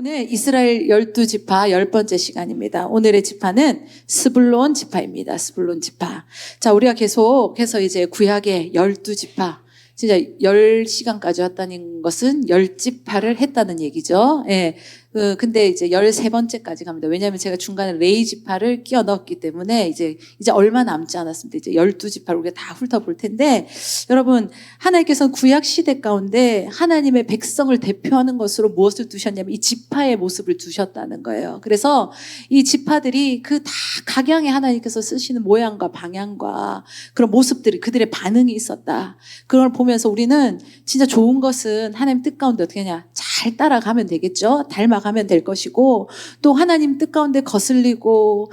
오늘 이스라엘 12지파 10번째 시간입니다. 오늘의 지파는 스불론 지파입니다. 스불론 지파. 자, 우리가 계속해서 이제 구약의 12지파, 진짜 10시간까지 왔다는 것은 10지파를 했다는 얘기죠. 예. 근데 이제 13번째까지 갑니다. 왜냐하면 제가 중간에 레위 지파를 끼워 넣었기 때문에 이제 얼마 남지 않았습니다. 이제 12지파를 우리가 다 훑어볼 텐데, 여러분, 하나님께서는 구약 시대 가운데 하나님의 백성을 대표하는 것으로 무엇을 두셨냐면 이 지파의 모습을 두셨다는 거예요. 그래서 이 지파들이 그 다 각양의 하나님께서 쓰시는 모양과 방향과 그런 모습들이, 그들의 반응이 있었다. 그걸 보면서 우리는 진짜 좋은 것은 하나님 뜻 가운데 어떻게 하냐, 잘 따라가면 되겠죠. 닮아가면 될 것이고, 또 하나님 뜻 가운데 거슬리고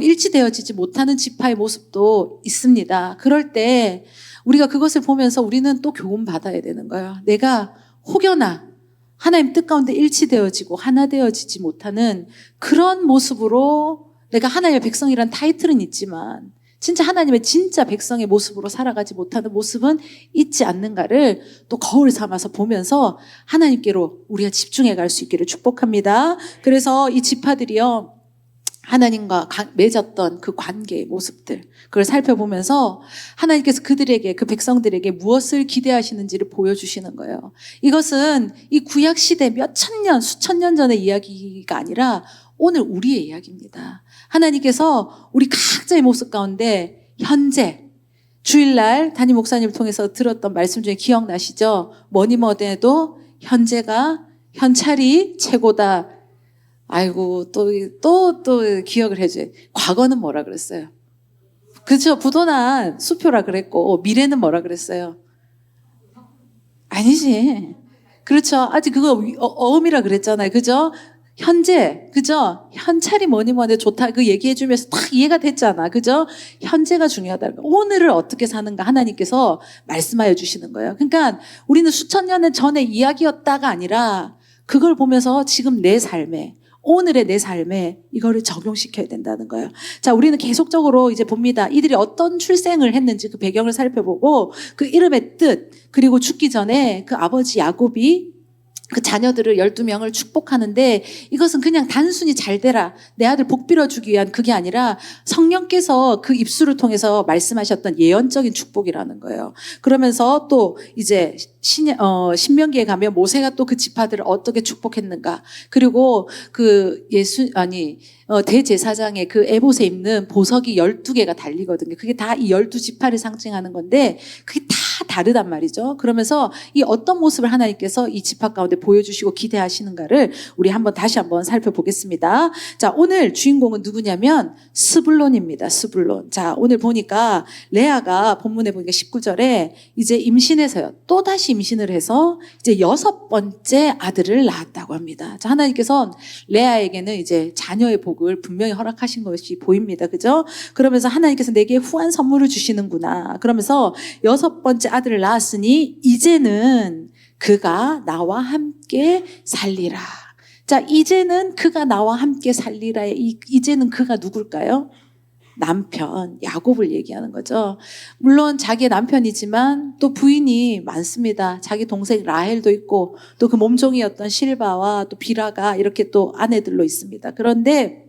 일치되어지지 못하는 지파의 모습도 있습니다. 그럴 때 우리가 그것을 보면서 우리는 또 교훈 받아야 되는 거예요. 내가 혹여나 하나님 뜻 가운데 일치되어지고 하나 되어지지 못하는 그런 모습으로, 내가 하나님의 백성이란 타이틀은 있지만 진짜 하나님의 진짜 백성의 모습으로 살아가지 못하는 모습은 있지 않는가를 또 거울 삼아서 보면서 하나님께로 우리가 집중해 갈 수 있기를 축복합니다. 그래서 이 지파들이요, 하나님과 맺었던 그 관계의 모습들, 그걸 살펴보면서 하나님께서 그들에게, 그 백성들에게 무엇을 기대하시는지를 보여주시는 거예요. 이것은 이 구약 시대 몇 천 년, 수천 년 전의 이야기가 아니라 오늘 우리의 이야기입니다. 하나님께서 우리 각자의 모습 가운데 현재, 주일날 담임 목사님을 통해서 들었던 말씀 중에 기억나시죠? 뭐니 뭐니 해도 현찰이 최고다. 아이고, 또 기억을 해줘요. 과거는 뭐라 그랬어요? 그죠? 부도난 수표라 그랬고, 미래는 뭐라 그랬어요? 아니지. 그렇죠. 아직 그거 어음이라 그랬잖아요. 그죠? 현재, 그죠? 현찰이 뭐니 좋다. 그 얘기해주면서 딱 이해가 됐잖아. 그죠? 현재가 중요하다. 오늘을 어떻게 사는가 하나님께서 말씀하여 주시는 거예요. 그러니까 우리는 수천 년 전의 이야기였다가 아니라 그걸 보면서 지금 내 삶에, 오늘의 내 삶에 이거를 적용시켜야 된다는 거예요. 자, 우리는 계속적으로 이제 봅니다. 이들이 어떤 출생을 했는지 그 배경을 살펴보고 그 이름의 뜻, 그리고 죽기 전에 그 아버지 야곱이 그 자녀들을 12명을 축복하는데, 이것은 그냥 단순히 잘 되라, 내 아들 복 빌어주기 위한 그게 아니라 성령께서 그 입술을 통해서 말씀하셨던 예언적인 축복이라는 거예요. 그러면서 또 이제 신명기에 가면 모세가 또 그 지파들을 어떻게 축복했는가, 그리고 그 대제사장의 그 에봇에 입는 보석이 12개가 달리거든요. 그게 다 이 12지파를 상징하는 건데 그게 다 다르단 말이죠. 그러면서 이 어떤 모습을 하나님께서 이 지파 가운데 보여주시고 기대하시는가를 우리 다시 한번 살펴보겠습니다. 자, 오늘 주인공은 누구냐면 스불론입니다. 스불론. 자, 오늘 보니까 레아가 본문에 보니까 19절에 이제 임신해서요, 또 다시 임신을 해서 이제 6번째 아들을 낳았다고 합니다. 자, 하나님께서 레아에게는 이제 자녀의 복을 분명히 허락하신 것이 보입니다. 그죠? 그러면서 하나님께서 내게 후한 선물을 주시는구나. 그러면서 6번째 아들을 낳았으니 이제는 그가 나와 함께 살리라. 자, 이제는 그가 나와 함께 살리라. 이제는 그가 누굴까요? 남편 야곱을 얘기하는 거죠. 물론 자기의 남편이지만 또 부인이 많습니다. 자기 동생 라헬도 있고 또 그 몸종이었던 실바와 또 비라가 이렇게 또 아내들로 있습니다. 그런데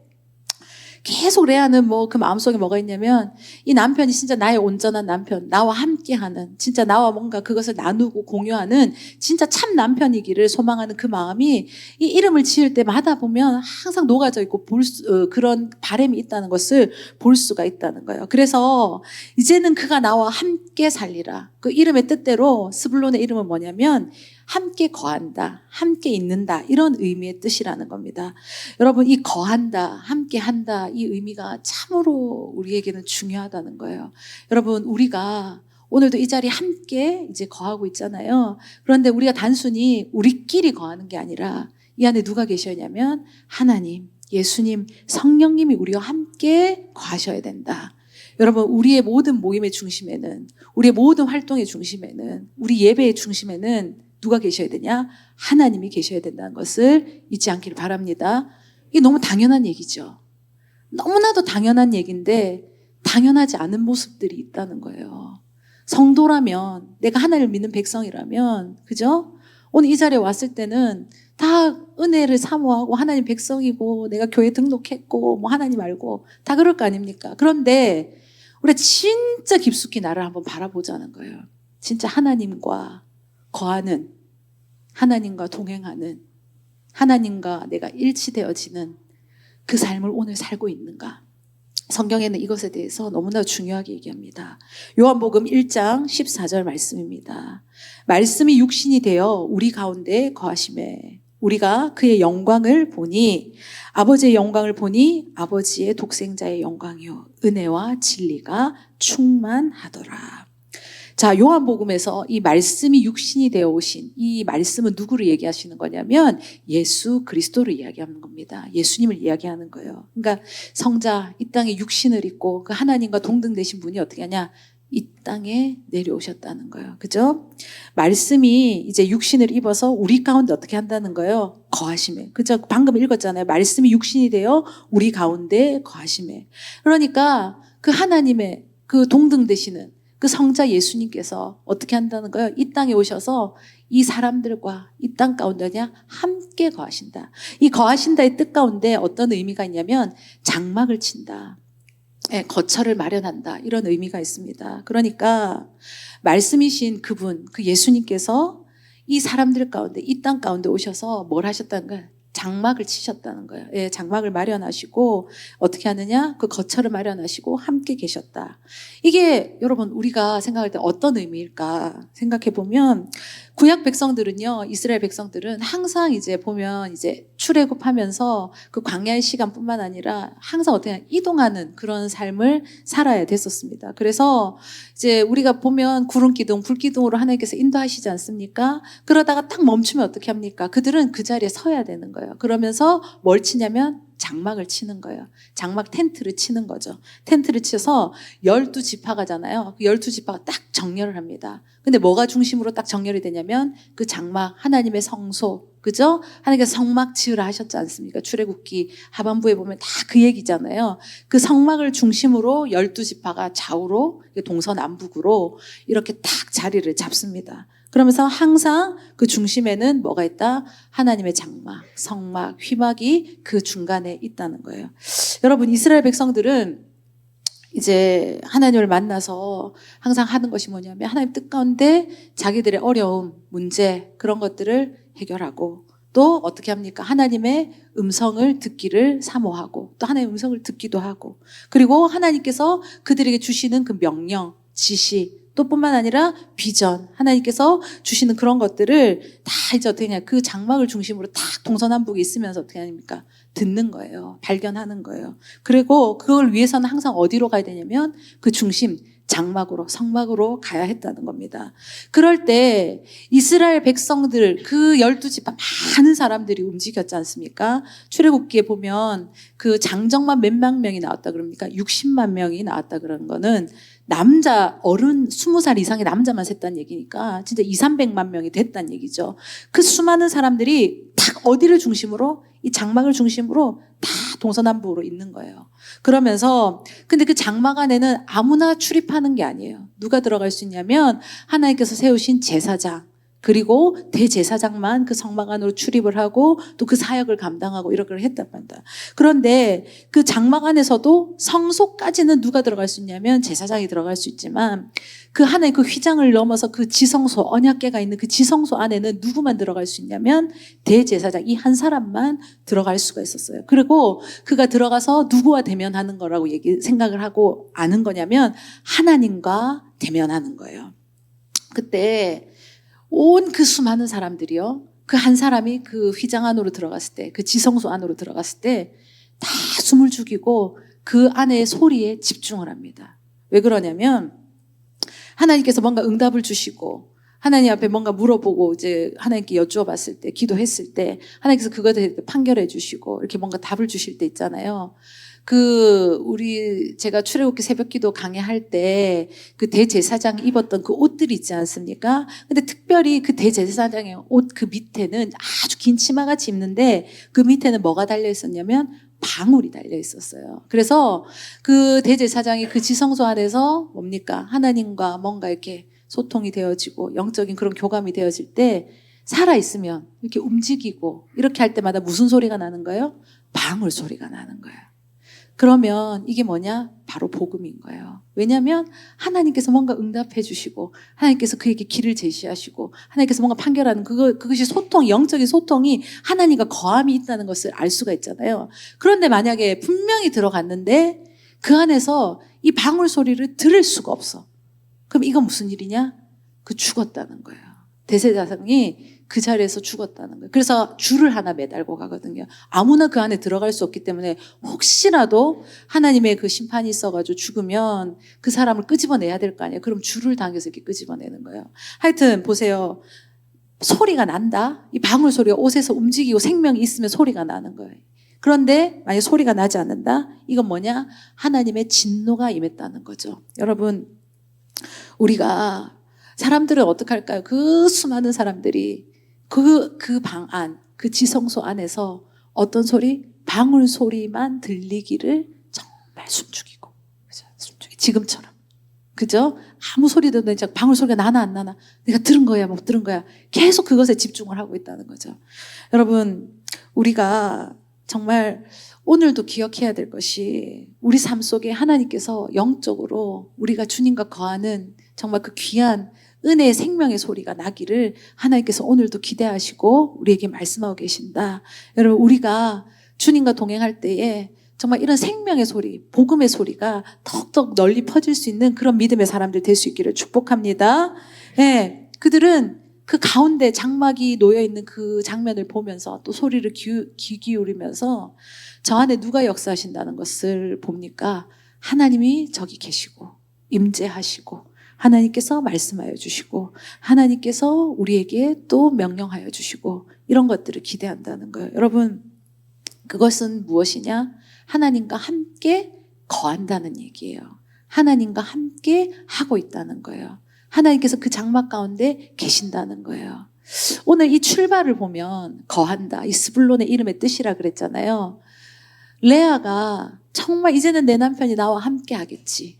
계속 레아는 그 마음속에 뭐가 있냐면, 이 남편이 진짜 나의 온전한 남편, 나와 함께하는, 진짜 나와 뭔가 그것을 나누고 공유하는 진짜 참 남편이기를 소망하는 그 마음이 이 이름을 지을 때마다 보면 항상 녹아져 있고 그런 바람이 있다는 것을 볼 수가 있다는 거예요. 그래서 이제는 그가 나와 함께 살리라. 그 이름의 뜻대로 스불론의 이름은 뭐냐면 함께 거한다, 함께 있는다, 이런 의미의 뜻이라는 겁니다. 여러분, 이 거한다, 함께 한다, 이 의미가 참으로 우리에게는 중요하다는 거예요. 여러분, 우리가 오늘도 이 자리에 함께 이제 거하고 있잖아요. 그런데 우리가 단순히 우리끼리 거하는 게 아니라 이 안에 누가 계셔냐면 하나님, 예수님, 성령님이 우리와 함께 거하셔야 된다. 여러분, 우리의 모든 모임의 중심에는, 우리의 모든 활동의 중심에는, 우리 예배의 중심에는 누가 계셔야 되냐? 하나님이 계셔야 된다는 것을 잊지 않기를 바랍니다. 이게 너무 당연한 얘기죠. 너무나도 당연한 얘기인데 당연하지 않은 모습들이 있다는 거예요. 성도라면, 내가 하나님을 믿는 백성이라면, 그죠? 오늘 이 자리에 왔을 때는 다 은혜를 사모하고 하나님 백성이고 내가 교회 등록했고 뭐 하나님 알고 다 그럴 거 아닙니까? 그런데 우리가 진짜 깊숙이 나를 한번 바라보자는 거예요. 진짜 하나님과 거하는, 하나님과 동행하는, 하나님과 내가 일치되어지는 그 삶을 오늘 살고 있는가? 성경에는 이것에 대해서 너무나 중요하게 얘기합니다. 요한복음 1장 14절 말씀입니다. 말씀이 육신이 되어 우리 가운데 거하심에 우리가 그의 영광을 보니 아버지의 영광을 보니 아버지의 독생자의 영광이요 은혜와 진리가 충만하더라. 자, 요한복음에서 이 말씀이 육신이 되어 오신 이 말씀은 누구를 얘기하시는 거냐면 예수 그리스도를 이야기하는 겁니다. 예수님을 이야기하는 거예요. 그러니까 성자 이 땅에 육신을 입고 그 하나님과 동등되신 분이 어떻게 하냐? 이 땅에 내려오셨다는 거예요. 그죠? 말씀이 이제 육신을 입어서 우리 가운데 어떻게 한다는 거예요? 거하심에. 그죠? 방금 읽었잖아요. 말씀이 육신이 되어 우리 가운데 거하심에. 그러니까 그 하나님의 그 동등되시는 그 성자 예수님께서 어떻게 한다는 거예요? 이 땅에 오셔서 이 사람들과 이 땅 가운데 그냥 함께 거하신다. 이 거하신다의 뜻 가운데 어떤 의미가 있냐면 장막을 친다. 거처를 마련한다. 이런 의미가 있습니다. 그러니까 말씀이신 그분, 그 예수님께서 이 사람들 가운데, 이 땅 가운데 오셔서 뭘 하셨다는 거예요? 장막을 치셨다는 거예요. 예, 장막을 마련하시고 어떻게 하느냐? 그 거처를 마련하시고 함께 계셨다. 이게 여러분 우리가 생각할 때 어떤 의미일까 생각해 보면 구약 백성들은요, 이스라엘 백성들은 항상 이제 보면 이제 출애굽하면서 그 광야의 시간뿐만 아니라 항상 어떻게 이동하는 그런 삶을 살아야 됐었습니다. 그래서 이제 우리가 보면 구름 기둥, 불 기둥으로 하나님께서 인도하시지 않습니까? 그러다가 딱 멈추면 어떻게 합니까? 그들은 그 자리에 서야 되는 거예요. 그러면서 뭘 치냐면 장막을 치는 거예요. 장막 텐트를 치는 거죠. 텐트를 쳐서 12지파가잖아요. 그 12지파가 딱 정렬을 합니다. 근데 뭐가 중심으로 딱 정렬이 되냐면 그 장막, 하나님의 성소, 그죠? 하나님께서 성막 지으라 하셨지 않습니까? 출애굽기 하반부에 보면 다 그 얘기잖아요. 그 성막을 중심으로 12지파가 좌우로 동서남북으로 이렇게 딱 자리를 잡습니다. 그러면서 항상 그 중심에는 뭐가 있다? 하나님의 장막, 성막, 휘막이 그 중간에 있다는 거예요. 여러분, 이스라엘 백성들은 이제 하나님을 만나서 항상 하는 것이 뭐냐면 하나님 뜻 가운데 자기들의 어려움, 문제 그런 것들을 해결하고 또 어떻게 합니까? 하나님의 음성을 듣기를 사모하고 또 하나님의 음성을 듣기도 하고 그리고 하나님께서 그들에게 주시는 그 명령, 지시 또 뿐만 아니라 비전, 하나님께서 주시는 그런 것들을 다 이제 어떻게 하냐, 그 장막을 중심으로 딱 동서남북에 있으면서 어떻게 합니까? 듣는 거예요. 발견하는 거예요. 그리고 그걸 위해서는 항상 어디로 가야 되냐면 그 중심, 장막으로, 성막으로 가야 했다는 겁니다. 그럴 때 이스라엘 백성들, 그 12지파 많은 사람들이 움직였지 않습니까? 출애굽기에 보면 그 장정만 몇만 명이 나왔다 그럽니까? 60만 명이 나왔다 그러는 거는 남자 어른 20살 이상의 남자만 셌다는 얘기니까 진짜 200~300만 명이 됐다는 얘기죠. 그 수많은 사람들이 딱 어디를 중심으로? 이 장막을 중심으로 다 동서남북으로 있는 거예요. 그러면서 근데 그 장막 안에는 아무나 출입하는 게 아니에요. 누가 들어갈 수 있냐면 하나님께서 세우신 제사장 그리고 대제사장만 그 성막 안으로 출입을 하고 또 그 사역을 감당하고 이렇게 했단 말이다. 그런데 그 장막 안에서도 성소까지는 누가 들어갈 수 있냐면 제사장이 들어갈 수 있지만 그 하나의 그 휘장을 넘어서 그 지성소, 언약궤가 있는 그 지성소 안에는 누구만 들어갈 수 있냐면 대제사장 이 한 사람만 들어갈 수가 있었어요. 그리고 그가 들어가서 누구와 대면하는 거라고 생각을 하고 아는 거냐면 하나님과 대면하는 거예요. 그때 온 그 수많은 사람들이요. 그 한 사람이 그 휘장 안으로 들어갔을 때, 그 지성소 안으로 들어갔을 때 다 숨을 죽이고 그 안의 소리에 집중을 합니다. 왜 그러냐면 하나님께서 뭔가 응답을 주시고 하나님 앞에 뭔가 물어보고 이제 하나님께 여쭈어 봤을 때, 기도했을 때 하나님께서 그것에 대해 판결해 주시고 이렇게 뭔가 답을 주실 때 있잖아요. 제가 출애굽기 새벽기도 강의할 때 그 대제사장이 입었던 그 옷들이 있지 않습니까? 근데 특별히 그 대제사장의 옷 그 밑에는 아주 긴 치마같이 입는데 그 밑에는 뭐가 달려 있었냐면 방울이 달려 있었어요. 그래서 그 대제사장이 그 지성소 안에서 뭡니까? 하나님과 뭔가 이렇게 소통이 되어지고 영적인 그런 교감이 되어질 때 살아있으면 이렇게 움직이고 이렇게 할 때마다 무슨 소리가 나는 거예요? 방울 소리가 나는 거예요. 그러면 이게 뭐냐? 바로 복음인 거예요. 왜냐하면 하나님께서 뭔가 응답해 주시고 하나님께서 그에게 길을 제시하시고 하나님께서 뭔가 판결하는 그것이 소통, 영적인 소통이 하나님과 거함이 있다는 것을 알 수가 있잖아요. 그런데 만약에 분명히 들어갔는데 그 안에서 이 방울 소리를 들을 수가 없어. 그럼 이건 무슨 일이냐? 그 죽었다는 거예요. 대제사장이 그 자리에서 죽었다는 거예요. 그래서 줄을 하나 매달고 가거든요. 아무나 그 안에 들어갈 수 없기 때문에 혹시라도 하나님의 그 심판이 있어가지고 죽으면 그 사람을 끄집어내야 될 거 아니에요. 그럼 줄을 당겨서 이렇게 끄집어내는 거예요. 하여튼 보세요. 소리가 난다. 이 방울 소리가 옷에서 움직이고 생명이 있으면 소리가 나는 거예요. 그런데 만약 소리가 나지 않는다? 이건 뭐냐? 하나님의 진노가 임했다는 거죠. 여러분, 우리가 사람들은 어떻게 할까요? 그 수많은 사람들이 그 방 안, 그 지성소 안에서 어떤 소리? 방울 소리만 들리기를 정말 숨죽이고, 그죠? 숨죽이 지금처럼. 그죠? 아무 소리도 안 나지, 방울 소리가 나나 안 나나, 내가 들은 거야, 못 들은 거야. 계속 그것에 집중을 하고 있다는 거죠. 여러분, 우리가 정말 오늘도 기억해야 될 것이 우리 삶 속에 하나님께서 영적으로 우리가 주님과 거하는 정말 그 귀한 은혜의 생명의 소리가 나기를 하나님께서 오늘도 기대하시고 우리에게 말씀하고 계신다. 여러분, 우리가 주님과 동행할 때에 정말 이런 생명의 소리, 복음의 소리가 더욱더 널리 퍼질 수 있는 그런 믿음의 사람들 될 수 있기를 축복합니다. 네, 그들은 그 가운데 장막이 놓여있는 그 장면을 보면서 또 소리를 귀 기울이면서 저 안에 누가 역사하신다는 것을 봅니까? 하나님이 저기 계시고 임재하시고 하나님께서 말씀하여 주시고 하나님께서 우리에게 또 명령하여 주시고 이런 것들을 기대한다는 거예요. 여러분, 그것은 무엇이냐? 하나님과 함께 거한다는 얘기예요. 하나님과 함께 하고 있다는 거예요. 하나님께서 그 장막 가운데 계신다는 거예요. 오늘 이 출발을 보면 거한다. 이 스불론의 이름의 뜻이라 그랬잖아요. 레아가 정말 이제는 내 남편이 나와 함께 하겠지.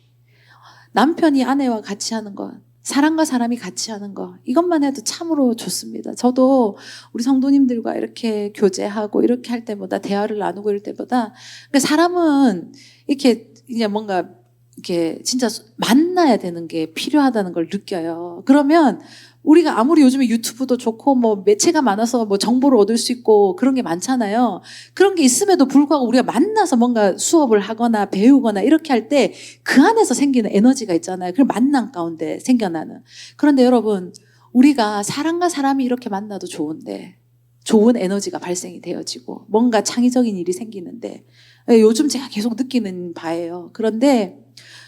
남편이 아내와 같이 하는 것, 사람과 사람이 같이 하는 것, 이것만 해도 참으로 좋습니다. 저도 우리 성도님들과 이렇게 교제하고 이렇게 할 때보다 대화를 나누고 이럴 때보다 사람은 이렇게 이제 뭔가 이렇게 진짜 만나야 되는 게 필요하다는 걸 느껴요. 그러면 우리가 아무리 요즘에 유튜브도 좋고 뭐 매체가 많아서 뭐 정보를 얻을 수 있고 그런 게 많잖아요. 그런 게 있음에도 불구하고 우리가 만나서 뭔가 수업을 하거나 배우거나 이렇게 할 때 그 안에서 생기는 에너지가 있잖아요. 그 만남 가운데 생겨나는. 그런데 여러분, 우리가 사람과 사람이 이렇게 만나도 좋은데 좋은 에너지가 발생이 되어지고 뭔가 창의적인 일이 생기는데 요즘 제가 계속 느끼는 바예요. 그런데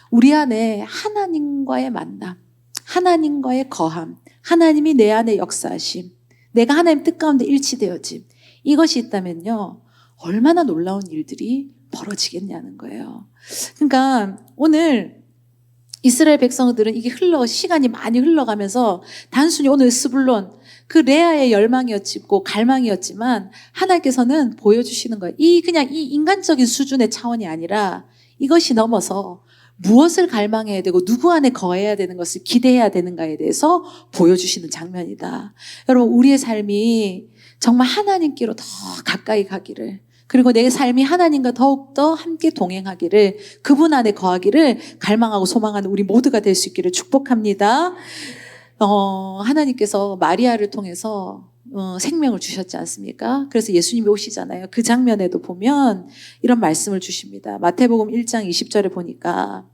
우리 안에 하나님과의 만남, 하나님과의 거함, 하나님이 내 안에 역사하심, 내가 하나님 뜻 가운데 일치되어짐, 이것이 있다면요 얼마나 놀라운 일들이 벌어지겠냐는 거예요. 그러니까 오늘 이스라엘 백성들은 이게 시간이 많이 흘러가면서 단순히 오늘 스불론 그 레아의 열망이었고 갈망이었지만 하나님께서는 보여주시는 거예요. 그냥 이 인간적인 수준의 차원이 아니라 이것이 넘어서 무엇을 갈망해야 되고 누구 안에 거해야 되는 것을 기대해야 되는가에 대해서 보여주시는 장면이다. 여러분, 우리의 삶이 정말 하나님께로 더 가까이 가기를, 그리고 내 삶이 하나님과 더욱더 함께 동행하기를, 그분 안에 거하기를 갈망하고 소망하는 우리 모두가 될 수 있기를 축복합니다. 하나님께서 마리아를 통해서 생명을 주셨지 않습니까? 그래서 예수님이 오시잖아요. 그 장면에도 보면 이런 말씀을 주십니다. 마태복음 1장 20절에 보니까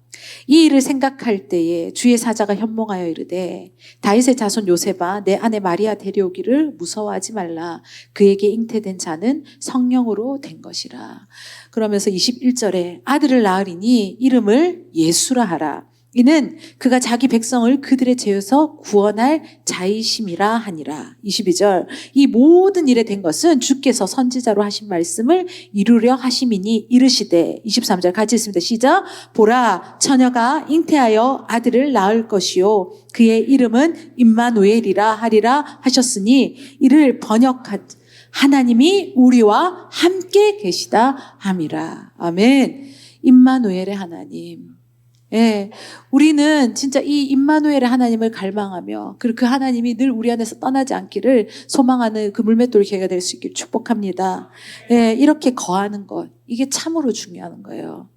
이 일을 생각할 때에 주의 사자가 현몽하여 이르되 다윗의 자손 요셉아 내 아내 마리아 데려오기를 무서워하지 말라. 그에게 잉태된 자는 성령으로 된 것이라. 그러면서 21절에 아들을 낳으리니 이름을 예수라 하라. 이는 그가 자기 백성을 그들의 죄에서 구원할 자이심이라 하니라. 22절 이 모든 일에 된 것은 주께서 선지자로 하신 말씀을 이루려 하심이니 이르시되. 23절 같이 읽습니다. 시작. 보라 처녀가 잉태하여 아들을 낳을 것이요 그의 이름은 임마누엘이라 하리라 하셨으니 이를 하나님이 우리와 함께 계시다 함이라. 아멘. 임마누엘의 하나님. 예, 우리는 진짜 이 임마누엘의 하나님을 갈망하며 그리고 그 하나님이 늘 우리 안에서 떠나지 않기를 소망하는 그 물맷돌 교회가 될 수 있기를 축복합니다. 예, 이렇게 거하는 것, 이게 참으로 중요한 거예요.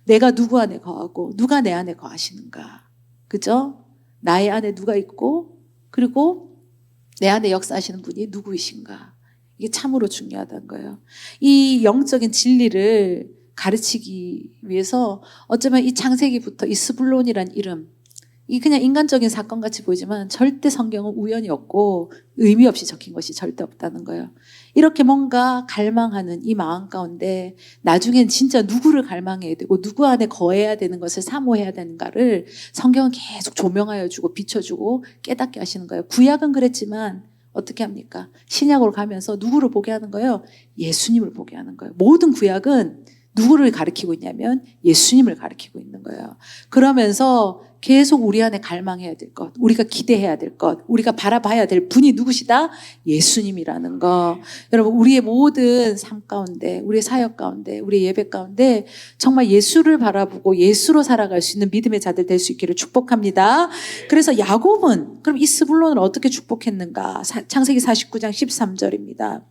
내가 누구 안에 거하고 누가 내 안에 거하시는가. 그죠? 나의 안에 누가 있고 그리고 내 안에 역사하시는 분이 누구이신가. 이게 참으로 중요하다는 거예요. 이 영적인 진리를 가르치기 위해서 어쩌면 이 창세기부터 이 스불론이란 이름, 이 그냥 인간적인 사건 같이 보이지만 절대 성경은 우연이 없고 의미 없이 적힌 것이 절대 없다는 거예요. 이렇게 뭔가 갈망하는 이 마음 가운데 나중엔 진짜 누구를 갈망해야 되고 누구 안에 거해야 되는 것을 사모해야 되는가를 성경은 계속 조명하여 주고 비춰주고 깨닫게 하시는 거예요. 구약은 그랬지만 어떻게 합니까? 신약으로 가면서 누구를 보게 하는 거예요? 예수님을 보게 하는 거예요. 모든 구약은 누구를 가리키고 있냐면 예수님을 가리키고 있는 거예요. 그러면서 계속 우리 안에 갈망해야 될 것, 우리가 기대해야 될 것, 우리가 바라봐야 될 분이 누구시다? 예수님이라는 거. 여러분, 우리의 모든 삶 가운데, 우리의 사역 가운데, 우리의 예배 가운데 정말 예수를 바라보고 예수로 살아갈 수 있는 믿음의 자들 될 수 있기를 축복합니다. 그래서 야곱은 그럼 이 스불론을 어떻게 축복했는가? 창세기 49장 13절입니다.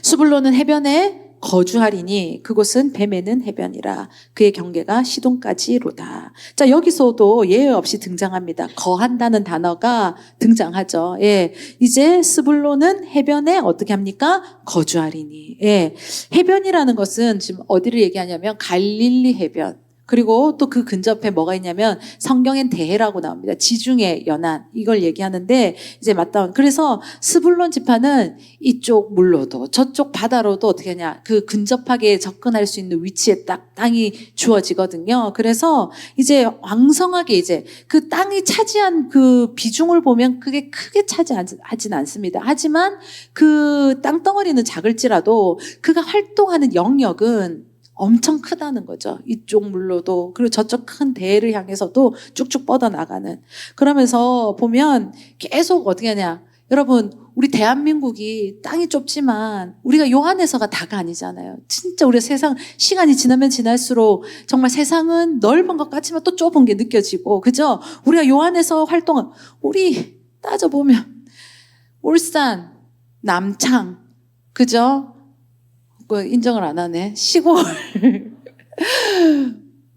스불론은 해변에 거주하리니 그곳은 뱀에는 해변이라 그의 경계가 시돈까지로다. 자, 여기서도 예외 없이 등장합니다. 거한다는 단어가 등장하죠. 예, 이제 스불론은 해변에 어떻게 합니까? 거주하리니. 예, 해변이라는 것은 지금 어디를 얘기하냐면 갈릴리 해변. 그리고 또 그 근접에 뭐가 있냐면 성경엔 대해라고 나옵니다. 지중해 연안 이걸 얘기하는데 이제 맞다. 그래서 스불론 지파는 이쪽 물로도 저쪽 바다로도 어떻게 하냐 그 근접하게 접근할 수 있는 위치에 딱 땅이 주어지거든요. 그래서 이제 왕성하게 이제 그 땅이 차지한 그 비중을 보면 그게 크게 차지하진 않습니다. 하지만 그 땅덩어리는 작을지라도 그가 활동하는 영역은 엄청 크다는 거죠. 이쪽 물로도 그리고 저쪽 큰 대를 향해서도 쭉쭉 뻗어나가는. 그러면서 보면 계속 어떻게 하냐. 여러분 우리 대한민국이 땅이 좁지만 우리가 요 안에서가 다가 아니잖아요. 진짜 우리 세상 시간이 지나면 지날수록 정말 세상은 넓은 것 같지만 또 좁은 게 느껴지고 그죠? 우리가 요 안에서 활동한 우리 따져보면 울산, 남창 그죠? 뭐 인정을 안 하네. 시골.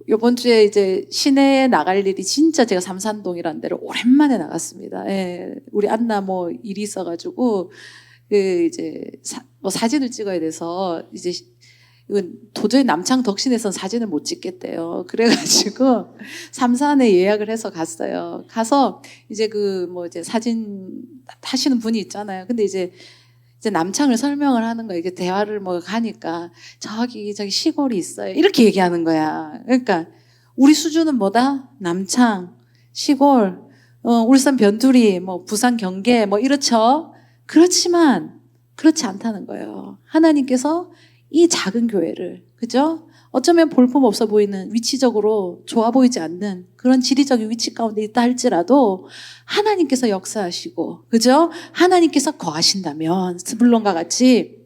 이번 주에 이제 시내에 나갈 일이 진짜 제가 삼산동이라는 데를 오랜만에 나갔습니다. 예, 우리 안나 뭐 일이 있어가지고 그 이제 뭐 사진을 찍어야 돼서 이제 이건 도저히 남창 덕신에선 사진을 못 찍겠대요. 그래가지고 삼산에 예약을 해서 갔어요. 가서 이제 그 뭐 이제 사진 하시는 분이 있잖아요. 근데 이제 남창을 설명을 하는 거야. 이게 대화를 뭐 가니까 저기 시골이 있어요. 이렇게 얘기하는 거야. 그러니까 우리 수준은 뭐다? 남창, 시골, 울산 변두리, 뭐 부산 경계, 뭐 이렇죠. 그렇지만 그렇지 않다는 거예요. 하나님께서 이 작은 교회를, 그죠? 어쩌면 볼품 없어 보이는 위치적으로 좋아 보이지 않는 그런 지리적인 위치 가운데 있다 할지라도 하나님께서 역사하시고 그죠? 하나님께서 거하신다면 스불론과 같이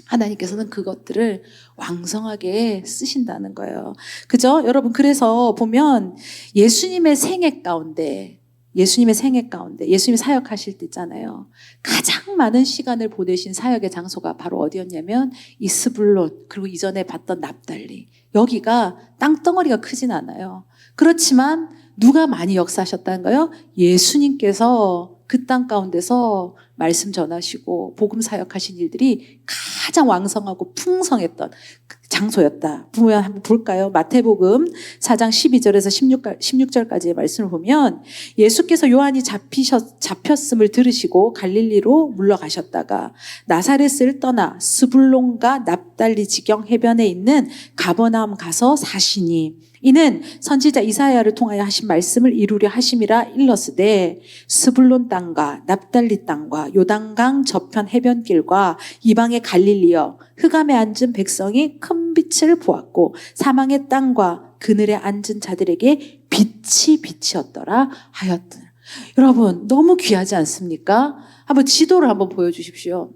하나님께서는 그것들을 왕성하게 쓰신다는 거예요. 그죠? 여러분 그래서 보면 예수님의 생애 가운데 예수님이 사역하실 때 있잖아요. 가장 많은 시간을 보내신 사역의 장소가 바로 어디였냐면 이 스불론 그리고 이전에 봤던 납달리. 여기가 땅덩어리가 크진 않아요. 그렇지만 누가 많이 역사하셨다는 거예요? 예수님께서 그 땅 가운데서 말씀 전하시고 복음 사역하신 일들이 가장 왕성하고 풍성했던 장소였다. 보면 한번 볼까요? 마태복음 4장 12절에서 16절까지의 말씀을 보면 예수께서 요한이 잡혔음을 들으시고 갈릴리로 물러가셨다가 나사렛을 떠나 스불론과 납달리 지경 해변에 있는 가버나움 가서 사시니 이는 선지자 이사야를 통하여 하신 말씀을 이루려 하심이라 일렀으되 스불론 땅과 납달리 땅과 요단강 저편 해변길과 이방의 갈릴리여 흑암에 앉은 백성이 큰 빛을 보았고 사망의 땅과 그늘에 앉은 자들에게 빛이 빛이었더라 하였더라. 여러분 너무 귀하지 않습니까? 한번 지도를 한번 보여주십시오.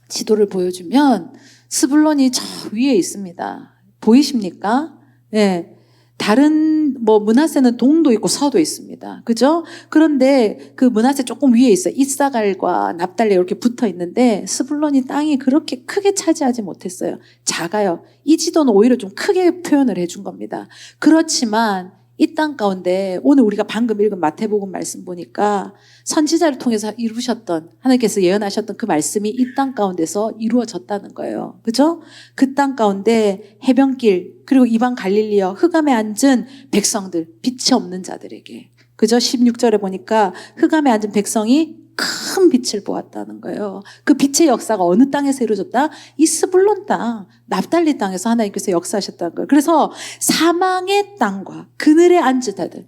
지도를 보여주면 스불론이 저 위에 있습니다. 보이십니까? 네. 다른 므낫세는 동도 있고 서도 있습니다. 그죠? 그런데 그 므낫세 조금 위에 있어요. 이사갈과 납달리 이렇게 붙어 있는데 스불론이 땅이 그렇게 크게 차지하지 못했어요. 작아요. 이 지도는 오히려 좀 크게 표현을 해준 겁니다. 그렇지만 이 땅 가운데 오늘 우리가 방금 읽은 마태복음 말씀 보니까 선지자를 통해서 이루셨던, 하나님께서 예언하셨던 그 말씀이 이 땅 가운데서 이루어졌다는 거예요. 그죠? 그 땅 가운데 해변길, 그리고 이방 갈릴리어 흑암에 앉은 백성들, 빛이 없는 자들에게, 그죠? 16절에 보니까 흑암에 앉은 백성이 큰 빛을 보았다는 거예요. 그 빛의 역사가 어느 땅에서 이루어졌다? 이 스불론 땅, 납달리 땅에서 하나님께서 역사하셨다는 거예요. 그래서 사망의 땅과 그늘에 앉은 자들,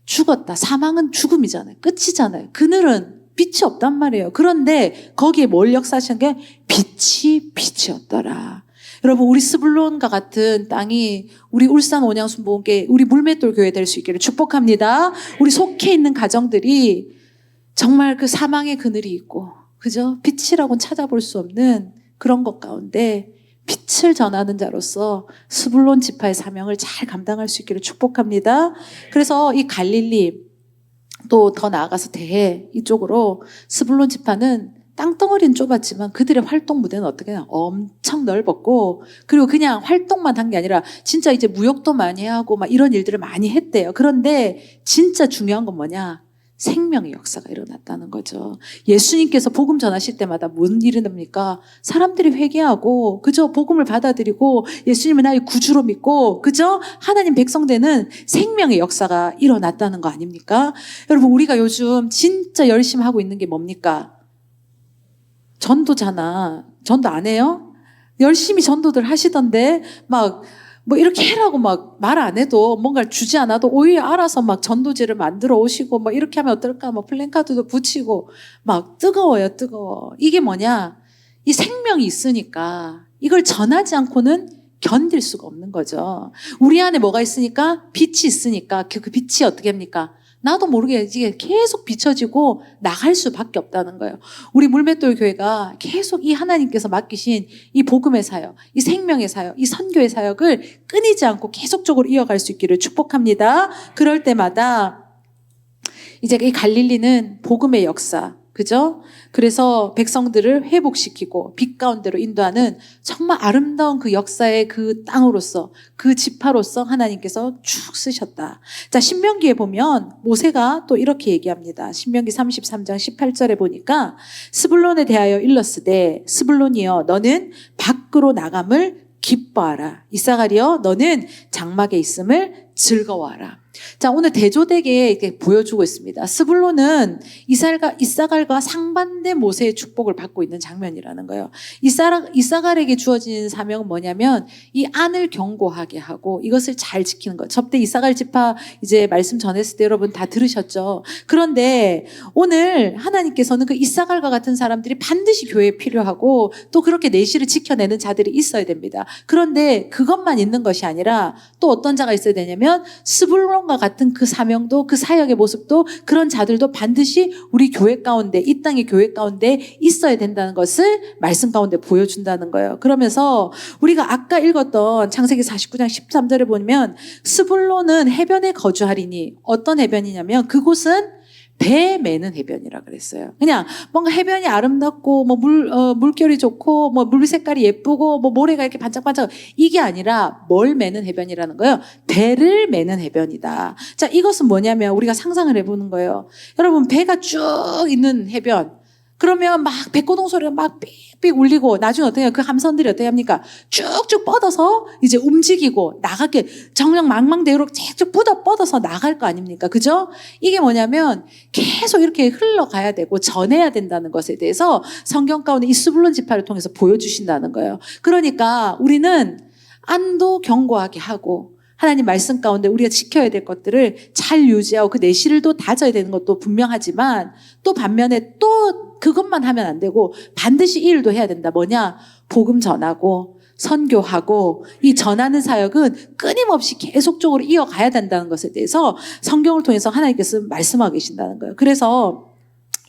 죽었다. 사망은 죽음이잖아요. 끝이잖아요. 그늘은 빛이 없단 말이에요. 그런데 거기에 뭘 역사하신 게 빛이었더라. 여러분, 우리 스불론과 같은 땅이 우리 울산 온양순복음교회, 우리 물맷돌 교회 될 수 있기를 축복합니다. 우리 속해 있는 가정들이 정말 그 사망의 그늘이 있고, 그죠? 빛이라고는 찾아볼 수 없는 그런 것 가운데 빛을 전하는 자로서 스불론 지파의 사명을 잘 감당할 수 있기를 축복합니다. 그래서 이 갈릴리, 또 더 나아가서 대해 이쪽으로 스불론 지파는 땅덩어리는 좁았지만 그들의 활동 무대는 어떻게 해요? 엄청 넓었고, 그리고 그냥 활동만 한 게 아니라 진짜 이제 무역도 많이 하고 막 이런 일들을 많이 했대요. 그런데 진짜 중요한 건 뭐냐? 생명의 역사가 일어났다는 거죠. 예수님께서 복음 전하실 때마다 무슨 일이 납니까? 사람들이 회개하고, 그죠? 복음을 받아들이고 예수님을 나의 구주로 믿고, 그죠? 하나님 백성되는 생명의 역사가 일어났다는 거 아닙니까? 여러분, 우리가 요즘 진짜 열심히 하고 있는 게 뭡니까? 전도잖아. 전도 안 해요? 열심히 전도들 하시던데 막 이렇게 해라고 막 말 안 해도, 뭔가를 주지 않아도 오히려 알아서 막 전도지를 만들어 오시고, 이렇게 하면 어떨까? 플랜카드도 붙이고, 뜨거워요, 뜨거워. 이게 뭐냐? 이 생명이 있으니까 이걸 전하지 않고는 견딜 수가 없는 거죠. 우리 안에 뭐가 있으니까? 빛이 있으니까 그 빛이 어떻게 합니까? 나도 모르게 이게 계속 비춰지고 나갈 수밖에 없다는 거예요. 우리 물맷돌 교회가 계속 이 하나님께서 맡기신 이 복음의 사역, 이 생명의 사역, 이 선교의 사역을 끊이지 않고 계속적으로 이어갈 수 있기를 축복합니다. 그럴 때마다 이제 이 갈릴리는 복음의 역사, 그죠? 그래서 백성들을 회복시키고 빛 가운데로 인도하는 정말 아름다운 그 역사의 그 땅으로서, 그 지파로서 하나님께서 쭉 쓰셨다. 자, 신명기에 보면 모세가 또 이렇게 얘기합니다. 신명기 33장 18절에 보니까 스불론에 대하여 일렀으되 스불론이여 너는 밖으로 나감을 기뻐하라. 이사갈이여 너는 장막에 있음을 즐거워하라. 자, 오늘 대조되게 이렇게 보여주고 있습니다. 스불론은 이사갈과 상반된 모세의 축복을 받고 있는 장면이라는 거예요. 이사갈에게 주어진 사명은 뭐냐면 이 안을 견고하게 하고 이것을 잘 지키는 것. 저때 이사갈 지파 이제 말씀 전했을 때 여러분 다 들으셨죠? 그런데 오늘 하나님께서는 그 이사갈과 같은 사람들이 반드시 교회에 필요하고 또 그렇게 내실을 지켜내는 자들이 있어야 됩니다. 그런데 그것만 있는 것이 아니라 또 어떤 자가 있어야 되냐면 스불론과 같은 그 사명도, 그 사역의 모습도, 그런 자들도 반드시 우리 교회 가운데, 이 땅의 교회 가운데 있어야 된다는 것을 말씀 가운데 보여준다는 거예요. 그러면서 우리가 아까 읽었던 창세기 49장 13절에 보면 스불론은 해변에 거주하리니, 어떤 해변이냐면 그곳은 배 매는 해변이라 그랬어요. 그냥 뭔가 해변이 아름답고 물결이 좋고 물 색깔이 예쁘고 모래가 이렇게 반짝반짝, 이게 아니라 뭘 매는 해변이라는 거예요. 배를 매는 해변이다. 자, 이것은 뭐냐면 우리가 상상을 해보는 거예요. 여러분, 배가 쭉 있는 해변, 그러면 백고동 소리가 삑삑 울리고 나중에 어떻게 해요? 그 함선들이 어떻게 합니까? 쭉쭉 뻗어서 이제 움직이고 나가게 정령 망망대로로 쭉쭉 뻗어서 나갈 거 아닙니까? 그죠? 이게 뭐냐면 계속 이렇게 흘러가야 되고 전해야 된다는 것에 대해서 성경 가운데 이 스불론 지파를 통해서 보여주신다는 거예요. 그러니까 우리는 안도 견고하게 하고 하나님 말씀 가운데 우리가 지켜야 될 것들을 잘 유지하고 그 내실을 또 다져야 되는 것도 분명하지만, 또 반면에 또 그것만 하면 안 되고 반드시 이 일도 해야 된다. 뭐냐? 복음 전하고 선교하고 이 전하는 사역은 끊임없이 계속적으로 이어가야 된다는 것에 대해서 성경을 통해서 하나님께서 말씀하고 계신다는 거예요. 그래서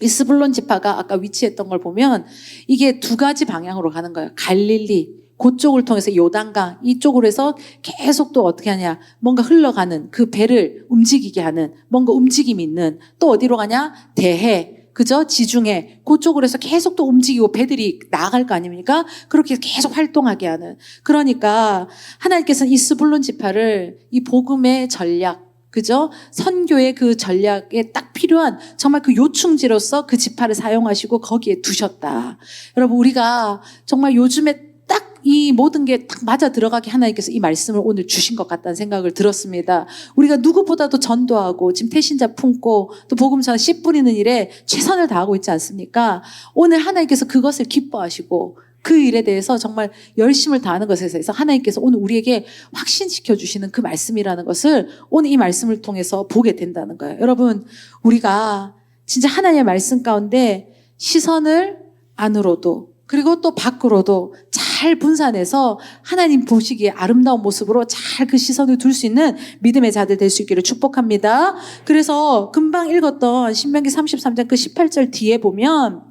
이 스불론 지파가 아까 위치했던 걸 보면 이게 두 가지 방향으로 가는 거예요. 갈릴리, 그쪽을 통해서 요단강 이쪽으로 해서 계속 또 어떻게 하냐, 뭔가 흘러가는 그 배를 움직이게 하는 뭔가 움직임이 있는, 또 어디로 가냐, 대해, 그죠? 지중해 그쪽으로 해서 계속 또 움직이고 배들이 나아갈 거 아닙니까? 그렇게 계속 활동하게 하는. 그러니까 하나님께서는 이 스불론 지파를 이 복음의 전략, 그죠? 선교의 그 전략에 딱 필요한 정말 그 요충지로서 그 지파를 사용하시고 거기에 두셨다. 여러분, 우리가 정말 요즘에 딱 이 모든 게 딱 맞아 들어가게 하나님께서 이 말씀을 오늘 주신 것 같다는 생각을 들었습니다. 우리가 누구보다도 전도하고 지금 태신자 품고 또 복음전 씨 뿌리는 일에 최선을 다하고 있지 않습니까? 오늘 하나님께서 그것을 기뻐하시고 그 일에 대해서 정말 열심을 다하는 것에 대해서 하나님께서 오늘 우리에게 확신시켜 주시는 그 말씀이라는 것을 오늘 이 말씀을 통해서 보게 된다는 거예요. 여러분, 우리가 진짜 하나님의 말씀 가운데 시선을 안으로도 그리고 또 밖으로도 잘 분산해서 하나님 보시기에 아름다운 모습으로 잘 그 시선을 둘 수 있는 믿음의 자들 될 수 있기를 축복합니다. 그래서 금방 읽었던 신명기 33장 그 18절 뒤에 보면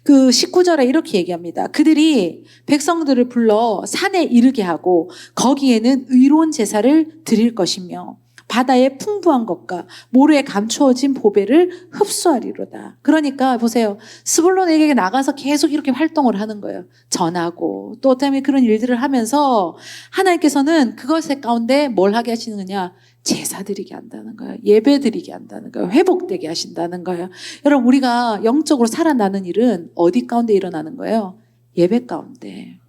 그 19절에 이렇게 얘기합니다. 그들이 백성들을 불러 산에 이르게 하고 거기에는 의로운 제사를 드릴 것이며 바다의 풍부한 것과 모래에 감추어진 보배를 흡수하리로다. 그러니까 보세요. 스불론에게 나가서 계속 이렇게 활동을 하는 거예요. 전하고 또 때문에 그런 일들을 하면서 하나님께서는 그것의 가운데 뭘 하게 하시느냐? 제사 드리게 한다는 거예요. 예배 드리게 한다는 거예요. 회복되게 하신다는 거예요. 여러분, 우리가 영적으로 살아나는 일은 어디 가운데 일어나는 거예요? 예배 가운데.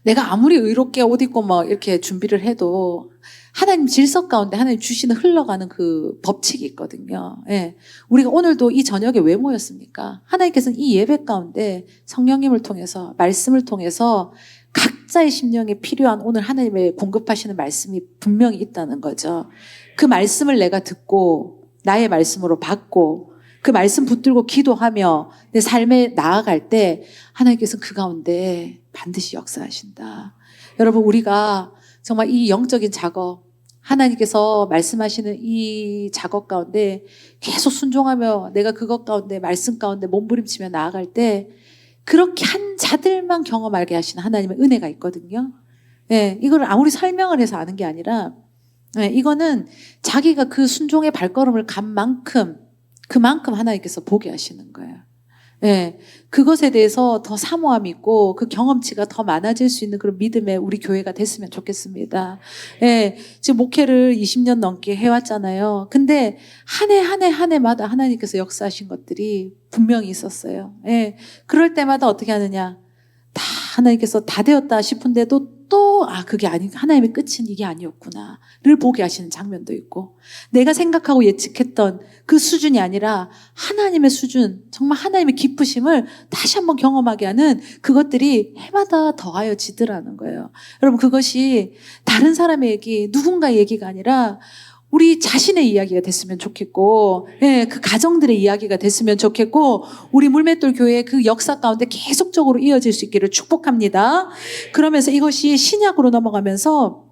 내가 아무리 의롭게 옷 입고 막 이렇게 준비를 해도 하나님 질서 가운데 하나님 주시는 흘러가는 그 법칙이 있거든요. 예. 우리가 오늘도 이 저녁에 왜 모였습니까? 하나님께서는 이 예배 가운데 성령님을 통해서 말씀을 통해서 각자의 심령에 필요한 오늘 하나님의 공급하시는 말씀이 분명히 있다는 거죠. 그 말씀을 내가 듣고 나의 말씀으로 받고 그 말씀 붙들고 기도하며 내 삶에 나아갈 때 하나님께서는 그 가운데 반드시 역사하신다. 여러분, 우리가 정말 이 영적인 작업, 하나님께서 말씀하시는 이 작업 가운데 계속 순종하며 내가 그것 가운데 말씀 가운데 몸부림치며 나아갈 때 그렇게 한 자들만 경험하게 하시는 하나님의 은혜가 있거든요. 예, 이걸 아무리 설명을 해서 아는 게 아니라 이거는 자기가 그 순종의 발걸음을 간 만큼 그만큼 하나님께서 보게 하시는 거예요. 예, 그것에 대해서 더 사모함이 있고 그 경험치가 더 많아질 수 있는 그런 믿음의 우리 교회가 됐으면 좋겠습니다. 예, 지금 목회를 20년 넘게 해왔잖아요. 근데 한 해 해마다 하나님께서 역사하신 것들이 분명히 있었어요. 예, 그럴 때마다 어떻게 하느냐? 다 하나님께서 다 되었다 싶은데도 또 그게 하나님의 끝은 이게 아니었구나를 보게 하시는 장면도 있고, 내가 생각하고 예측했던 그 수준이 아니라 하나님의 수준, 정말 하나님의 기쁘심을 다시 한번 경험하게 하는 그것들이 해마다 더하여지더라는 거예요. 여러분, 그것이 다른 사람의 얘기, 누군가의 얘기가 아니라 우리 자신의 이야기가 됐으면 좋겠고, 예, 그 가정들의 이야기가 됐으면 좋겠고, 우리 물맷돌 교회의 그 역사 가운데 계속적으로 이어질 수 있기를 축복합니다. 그러면서 이것이 신약으로 넘어가면서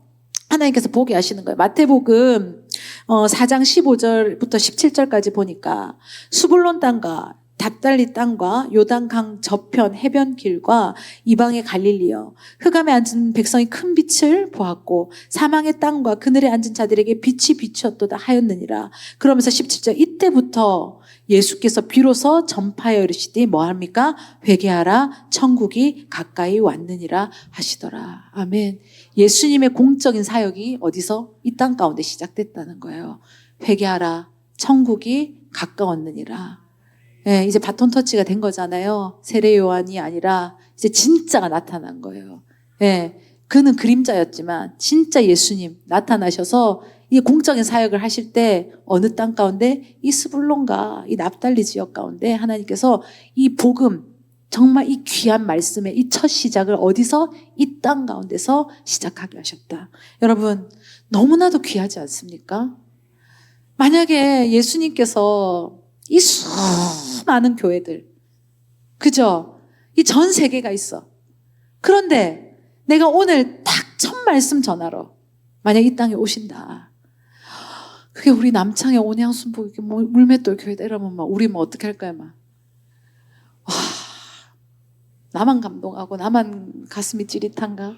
하나님께서 보게 하시는 거예요. 마태복음 4장 15절부터 17절까지 보니까 수불론 땅과 납달리 땅과 요단강 저편 해변길과 이방의 갈릴리여, 흑암에 앉은 백성이 큰 빛을 보았고 사망의 땅과 그늘에 앉은 자들에게 빛이 비추었도다 하였느니라. 그러면서 17절, 이때부터 예수께서 비로소 전파하여 이르시되 뭐합니까? 회개하라, 천국이 가까이 왔느니라 하시더라. 아멘. 예수님의 공적인 사역이 어디서? 이 땅 가운데 시작됐다는 거예요. 회개하라, 천국이 가까웠느니라. 예, 이제 바톤 터치가 된 거잖아요. 세례 요한이 아니라 이제 진짜가 나타난 거예요. 예, 그는 그림자였지만 진짜 예수님 나타나셔서 이 공적인 사역을 하실 때 어느 땅 가운데? 이 스불론과 이 납달리 지역 가운데 하나님께서 이 복음, 정말 이 귀한 말씀의 이 첫 시작을 어디서? 이 땅 가운데서 시작하게 하셨다. 여러분, 너무나도 귀하지 않습니까? 만약에 예수님께서 이 수많은 교회들, 그죠? 이 전 세계가 있어. 그런데 내가 오늘 딱 첫 말씀 전하러 만약 이 땅에 오신다. 그게 우리 남창의 온양순복 물맷돌 교회다 이러면 막 우리 뭐 어떻게 할 거야 막. 와, 나만 감동하고 나만 가슴이 찌릿한가?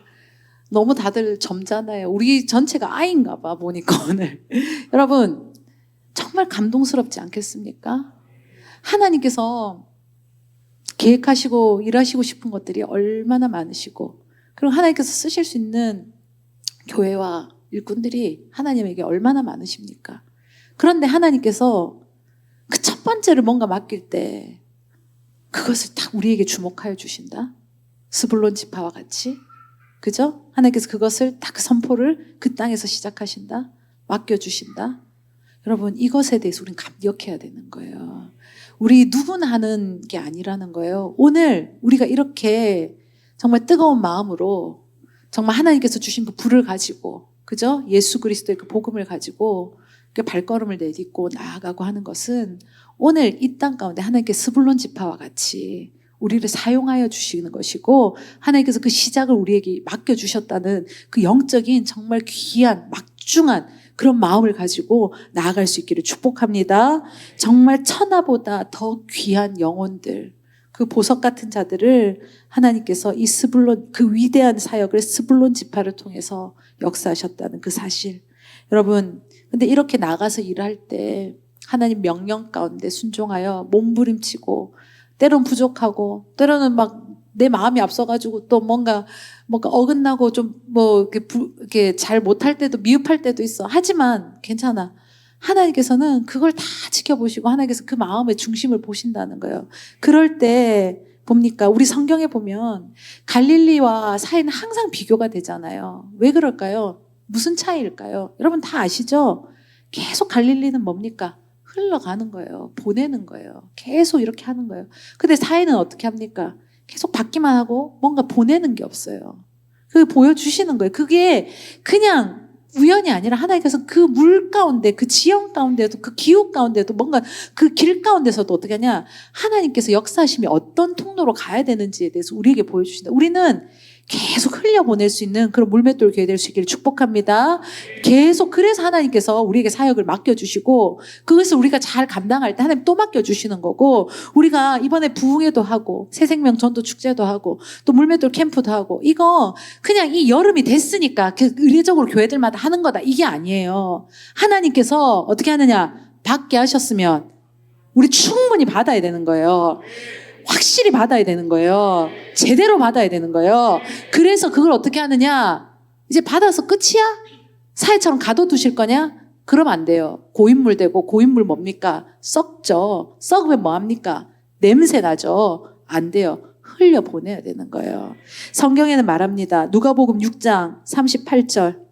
너무 다들 젊잖아요. 우리 전체가 아이인가 봐 보니까 오늘. 여러분 정말 감동스럽지 않겠습니까? 하나님께서 계획하시고 일하시고 싶은 것들이 얼마나 많으시고, 그리고 하나님께서 쓰실 수 있는 교회와 일꾼들이 하나님에게 얼마나 많으십니까? 그런데 하나님께서 그 첫 번째를 뭔가 맡길 때 그것을 딱 우리에게 주목하여 주신다. 스불론 지파와 같이. 그죠? 하나님께서 그것을 딱 선포를 그 땅에서 시작하신다. 맡겨주신다. 여러분 이것에 대해서 우리는 감격해야 되는 거예요. 우리 누구나 하는 게 아니라는 거예요. 오늘 우리가 이렇게 정말 뜨거운 마음으로 정말 하나님께서 주신 그 불을 가지고, 그죠? 예수 그리스도의 그 복음을 가지고 그 발걸음을 내딛고 나아가고 하는 것은 오늘 이 땅 가운데 하나님께 스불론 지파와 같이 우리를 사용하여 주시는 것이고, 하나님께서 그 시작을 우리에게 맡겨주셨다는 그 영적인 정말 귀한 막중한 그런 마음을 가지고 나아갈 수 있기를 축복합니다. 정말 천하보다 더 귀한 영혼들, 그 보석 같은 자들을 하나님께서 이 스불론, 그 위대한 사역을 스불론 지파를 통해서 역사하셨다는 그 사실. 여러분, 근데 이렇게 나가서 일할 때 하나님 명령 가운데 순종하여 몸부림치고 때로는 부족하고 때로는 막 내 마음이 앞서가지고 또 뭔가 어긋나고 좀 이렇게 잘 못할 때도 미흡할 때도 있어. 하지만 괜찮아. 하나님께서는 그걸 다 지켜보시고 하나님께서 그 마음의 중심을 보신다는 거예요. 그럴 때 봅니까? 우리 성경에 보면 갈릴리와 사이는 항상 비교가 되잖아요. 왜 그럴까요? 무슨 차이일까요? 여러분 다 아시죠? 계속 갈릴리는 뭡니까? 흘러가는 거예요. 보내는 거예요. 계속 이렇게 하는 거예요. 근데 사이는 어떻게 합니까? 계속 받기만 하고 뭔가 보내는 게 없어요. 그게 보여주시는 거예요. 그게 그냥 우연이 아니라 하나님께서 그 물 가운데, 그 지형 가운데도, 그 기후 가운데도, 뭔가 그 길 가운데서도 어떻게 하냐, 하나님께서 역사하심이 어떤 통로로 가야 되는지에 대해서 우리에게 보여주신다. 우리는 계속 흘려보낼 수 있는 그런 물맷돌 교회 될 수 있기를 축복합니다. 계속, 그래서 하나님께서 우리에게 사역을 맡겨주시고 그것을 우리가 잘 감당할 때 하나님 또 맡겨주시는 거고, 우리가 이번에 부흥회도 하고 새생명 전도 축제도 하고 또 물맷돌 캠프도 하고, 이거 그냥 이 여름이 됐으니까 의례적으로 교회들마다 하는 거다, 이게 아니에요. 하나님께서 어떻게 하느냐, 받게 하셨으면 우리 충분히 받아야 되는 거예요. 확실히 받아야 되는 거예요. 제대로 받아야 되는 거예요. 그래서 그걸 어떻게 하느냐, 이제 받아서 끝이야? 사회처럼 가둬두실 거냐? 그러면 안 돼요. 고인물 되고, 고인물 뭡니까? 썩죠. 썩으면 뭐합니까? 냄새 나죠. 안 돼요. 흘려보내야 되는 거예요. 성경에는 말합니다. 누가복음 6장 38절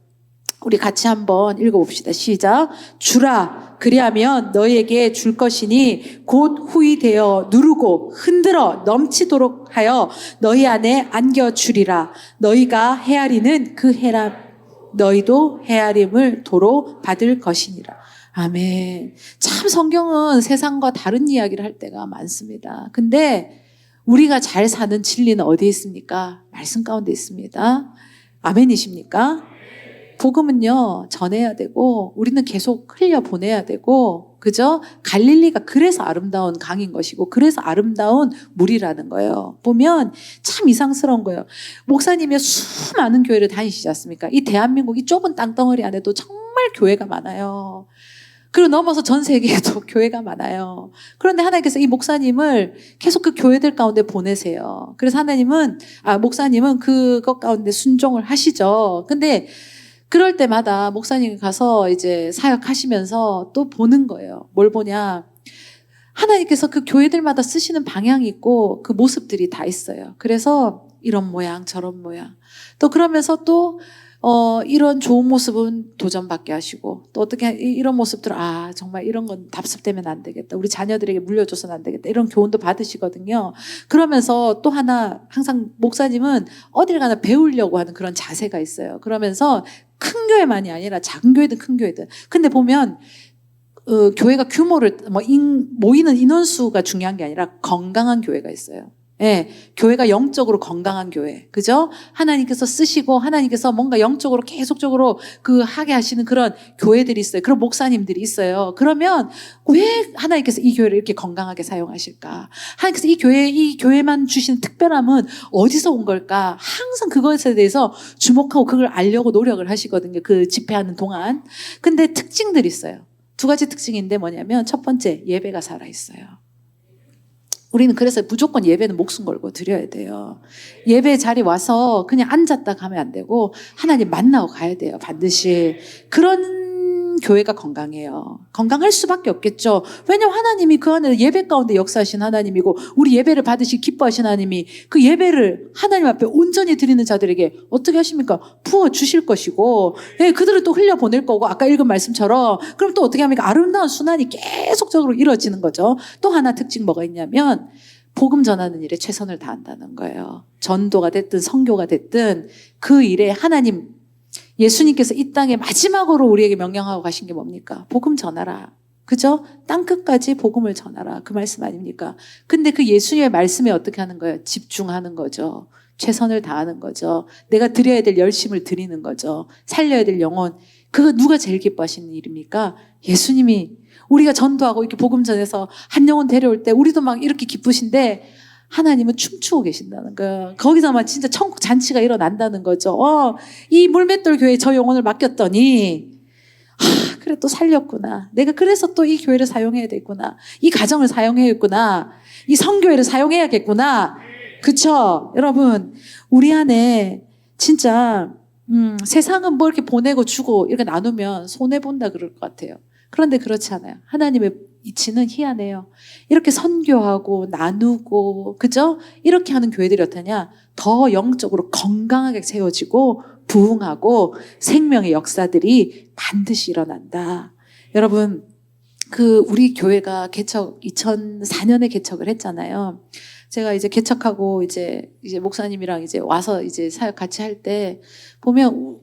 우리 같이 한번 읽어봅시다. 시작. 주라, 그리하면 너희에게 줄 것이니 곧 후히 되어 누르고 흔들어 넘치도록 하여 너희 안에 안겨주리라. 너희가 헤아리는 그 헤람, 너희도 헤아림을 도로 받을 것이니라. 아멘. 참 성경은 세상과 다른 이야기를 할 때가 많습니다. 근데 우리가 잘 사는 진리는 어디에 있습니까? 말씀 가운데 있습니다. 아멘이십니까? 복음은요, 전해야 되고 우리는 계속 흘려보내야 되고, 그죠? 갈릴리가 그래서 아름다운 강인 것이고 그래서 아름다운 물이라는 거예요. 보면 참 이상스러운 거예요. 목사님이 수많은 교회를 다니시지 않습니까? 이 대한민국 이 좁은 땅덩어리 안에도 정말 교회가 많아요. 그리고 넘어서 전 세계에도 교회가 많아요. 그런데 하나님께서 이 목사님을 계속 그 교회들 가운데 보내세요. 그래서 목사님은 그것 가운데 순종을 하시죠. 근데 그럴 때마다 목사님이 가서 이제 사역하시면서 또 보는 거예요. 뭘 보냐. 하나님께서 그 교회들마다 쓰시는 방향이 있고 그 모습들이 다 있어요. 그래서 이런 모양, 저런 모양. 또 그러면서 또 이런 좋은 모습은 도전받게 하시고, 또 어떻게 이런 모습들, 정말 이런 건 답습되면 안 되겠다. 우리 자녀들에게 물려줘서는 안 되겠다. 이런 교훈도 받으시거든요. 그러면서 또 하나, 항상 목사님은 어딜 가나 배우려고 하는 그런 자세가 있어요. 그러면서 큰 교회만이 아니라 작은 교회든 큰 교회든. 근데 보면 교회가 규모를 모이는 인원수가 중요한 게 아니라 건강한 교회가 있어요. 예, 교회가 영적으로 건강한 교회. 그죠? 하나님께서 쓰시고 하나님께서 뭔가 영적으로 계속적으로 하게 하시는 그런 교회들이 있어요. 그런 목사님들이 있어요. 그러면 왜 하나님께서 이 교회를 이렇게 건강하게 사용하실까? 하나님께서 이 교회만 주시는 특별함은 어디서 온 걸까? 항상 그것에 대해서 주목하고 그걸 알려고 노력을 하시거든요. 그 집회하는 동안. 근데 특징들이 있어요. 두 가지 특징인데 뭐냐면 첫 번째, 예배가 살아있어요. 우리는 그래서 무조건 예배는 목숨 걸고 드려야 돼요. 예배 자리 와서 그냥 앉았다 가면 안 되고 하나님 만나고 가야 돼요. 반드시. 그런 교회가 건강해요. 건강할 수밖에 없겠죠. 왜냐하면 하나님이 그 안에 예배 가운데 역사하신 하나님이고 우리 예배를 받으시 기뻐하신 하나님이 그 예배를 하나님 앞에 온전히 드리는 자들에게 어떻게 하십니까? 부어주실 것이고 예, 그들을 또 흘려보낼 거고 아까 읽은 말씀처럼 그럼 또 어떻게 합니까? 아름다운 순환이 계속적으로 이루어지는 거죠. 또 하나 특징 뭐가 있냐면 복음 전하는 일에 최선을 다한다는 거예요. 전도가 됐든 선교가 됐든 그 일에 하나님 예수님께서 이 땅에 마지막으로 우리에게 명령하고 가신 게 뭡니까? 복음 전하라. 그죠? 땅끝까지 복음을 전하라. 그 말씀 아닙니까? 근데 그 예수님의 말씀에 어떻게 하는 거예요? 집중하는 거죠. 최선을 다하는 거죠. 내가 드려야 될 열심을 드리는 거죠. 살려야 될 영혼. 그거 누가 제일 기뻐하시는 일입니까? 예수님이 우리가 전도하고 이렇게 복음 전해서 한 영혼 데려올 때 우리도 막 이렇게 기쁘신데 하나님은 춤추고 계신다는 거예요. 거기서만 진짜 천국 잔치가 일어난다는 거죠. 이 물맷돌 교회에 저 영혼을 맡겼더니 그래 또 살렸구나. 내가 그래서 또 이 교회를 사용해야 되겠구나. 이 가정을 사용해야겠구나. 이 성교회를 사용해야겠구나. 그쵸? 여러분 우리 안에 진짜 세상은 뭐 이렇게 보내고 주고 이렇게 나누면 손해본다 그럴 것 같아요. 그런데 그렇지 않아요. 하나님의 이치는 희한해요. 이렇게 선교하고 나누고 그죠? 이렇게 하는 교회들이 어떠냐? 더 영적으로 건강하게 세워지고 부흥하고 생명의 역사들이 반드시 일어난다. 여러분 우리 교회가 2004년에 개척을 했잖아요. 제가 이제 개척하고 이제 목사님이랑 이제 와서 이제 사역 같이 할 때 보면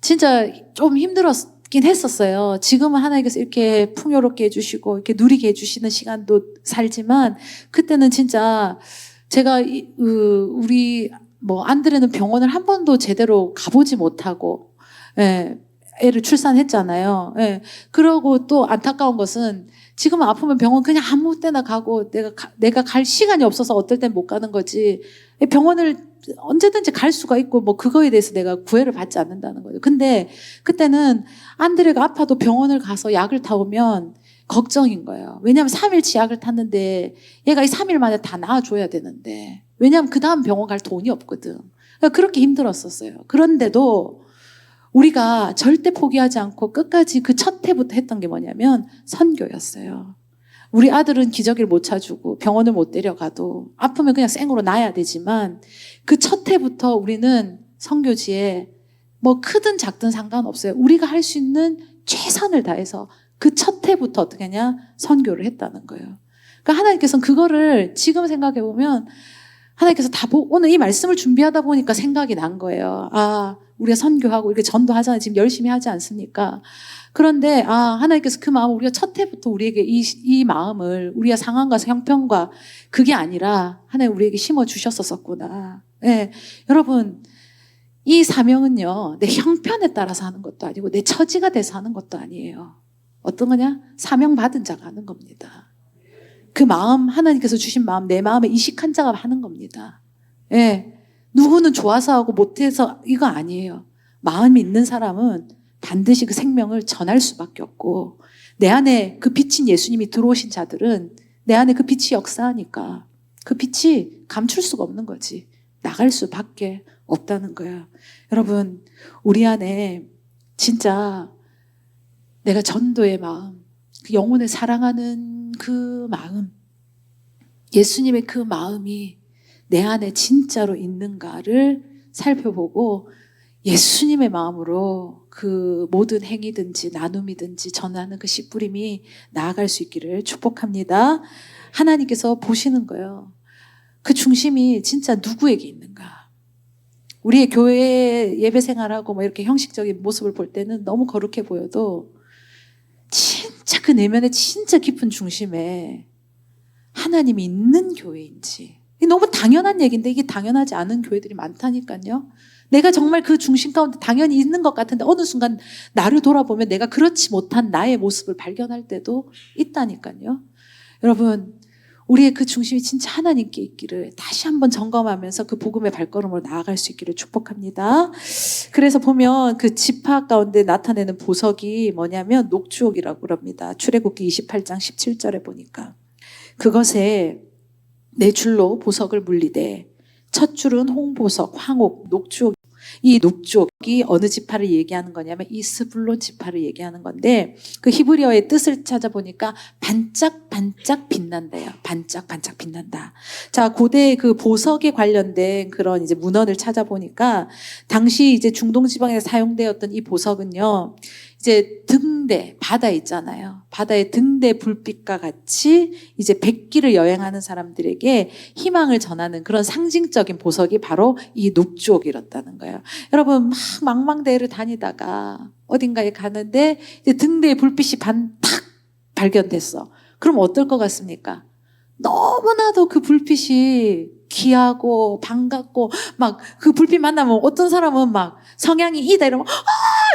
진짜 좀 힘들었긴 했었어요. 지금은 하나님께서 이렇게 풍요롭게 해주시고 이렇게 누리게 해주시는 시간도 살지만 그때는 진짜 제가 우리 안드레는 병원을 한 번도 제대로 가보지 못하고 애를 출산했잖아요. 그러고 또 안타까운 것은 지금 아프면 병원 그냥 아무 때나 가고 내가 갈 시간이 없어서 어떨 땐 못 가는 거지. 병원을 언제든지 갈 수가 있고 그거에 대해서 내가 구애를 받지 않는다는 거예요. 근데 그때는 안드레가 아파도 병원을 가서 약을 타오면 걱정인 거예요. 왜냐하면 3일치 약을 탔는데 얘가 이 3일 만에 다 나아줘야 되는데 왜냐하면 그 다음 병원 갈 돈이 없거든. 그러니까 그렇게 힘들었었어요. 그런데도 우리가 절대 포기하지 않고 끝까지 그 첫 해부터 했던 게 뭐냐면 선교였어요. 우리 아들은 기저귀를 못 차주고 병원을 못 데려가도 아프면 그냥 생으로 놔야 되지만 그 첫 해부터 우리는 선교지에 크든 작든 상관없어요. 우리가 할 수 있는 최선을 다해서 그 첫 해부터 어떻게 하냐? 선교를 했다는 거예요. 그러니까 하나님께서는 그거를 지금 생각해 보면 하나님께서 오늘 이 말씀을 준비하다 보니까 생각이 난 거예요. 우리가 선교하고 이렇게 전도하잖아요. 지금 열심히 하지 않습니까? 그런데 하나님께서 그 마음을 우리가 첫 해부터 우리에게 이 마음을 우리의 상황과 형편과 그게 아니라 하나님 우리에게 심어 주셨었구나. 네. 여러분 이 사명은요 내 형편에 따라서 하는 것도 아니고 내 처지가 돼서 하는 것도 아니에요. 어떤 거냐? 사명 받은 자가 하는 겁니다. 그 마음 하나님께서 주신 마음 내 마음에 이식한 자가 하는 겁니다. 예. 누구는 좋아서 하고 못해서 이거 아니에요. 마음이 있는 사람은 반드시 그 생명을 전할 수밖에 없고 내 안에 그 빛인 예수님이 들어오신 자들은 내 안에 그 빛이 역사하니까 그 빛이 감출 수가 없는 거지. 나갈 수밖에 없다는 거야. 여러분 우리 안에 진짜 내가 전도의 마음 그 영혼을 사랑하는 그 마음 예수님의 그 마음이 내 안에 진짜로 있는가를 살펴보고 예수님의 마음으로 그 모든 행위든지 나눔이든지 전하는 그 씨뿌림이 나아갈 수 있기를 축복합니다. 하나님께서 보시는 거예요. 그 중심이 진짜 누구에게 있는가. 우리의 교회 예배 생활하고 이렇게 형식적인 모습을 볼 때는 너무 거룩해 보여도 진짜 그 내면의 진짜 깊은 중심에 하나님이 있는 교회인지 이게 너무 당연한 얘기인데 이게 당연하지 않은 교회들이 많다니까요. 내가 정말 그 중심 가운데 당연히 있는 것 같은데 어느 순간 나를 돌아보면 내가 그렇지 못한 나의 모습을 발견할 때도 있다니까요. 여러분, 우리의 그 중심이 진짜 하나님께 있기를 다시 한번 점검하면서 그 복음의 발걸음으로 나아갈 수 있기를 축복합니다. 그래서 보면 그 지파 가운데 나타내는 보석이 뭐냐면 녹주옥이라고 그럽니다. 출애굽기 28장 17절에 보니까 그것에 네 줄로 보석을 물리되 첫 줄은 홍보석, 황옥, 녹주옥. 이 녹주옥이 어느 지파를 얘기하는 거냐면 이 스불론 지파를 얘기하는 건데 그 히브리어의 뜻을 찾아보니까 반짝반짝 빛난다요. 반짝반짝 빛난다. 자, 고대 그 보석에 관련된 그런 이제 문헌을 찾아보니까 당시 이제 중동 지방에서 사용되었던 이 보석은요. 이제 등대, 바다 있잖아요. 바다의 등대 불빛과 같이 이제 백기를 여행하는 사람들에게 희망을 전하는 그런 상징적인 보석이 바로 이 녹주옥이었다는 거예요. 여러분, 막 망망대해를 다니다가 어딘가에 가는데 이제 등대의 불빛이 탁 발견됐어. 그럼 어떨 것 같습니까? 너무나도 그 불빛이 귀하고 반갑고 막 그 불빛 만나면 어떤 사람은 막 성향이 이다 이러면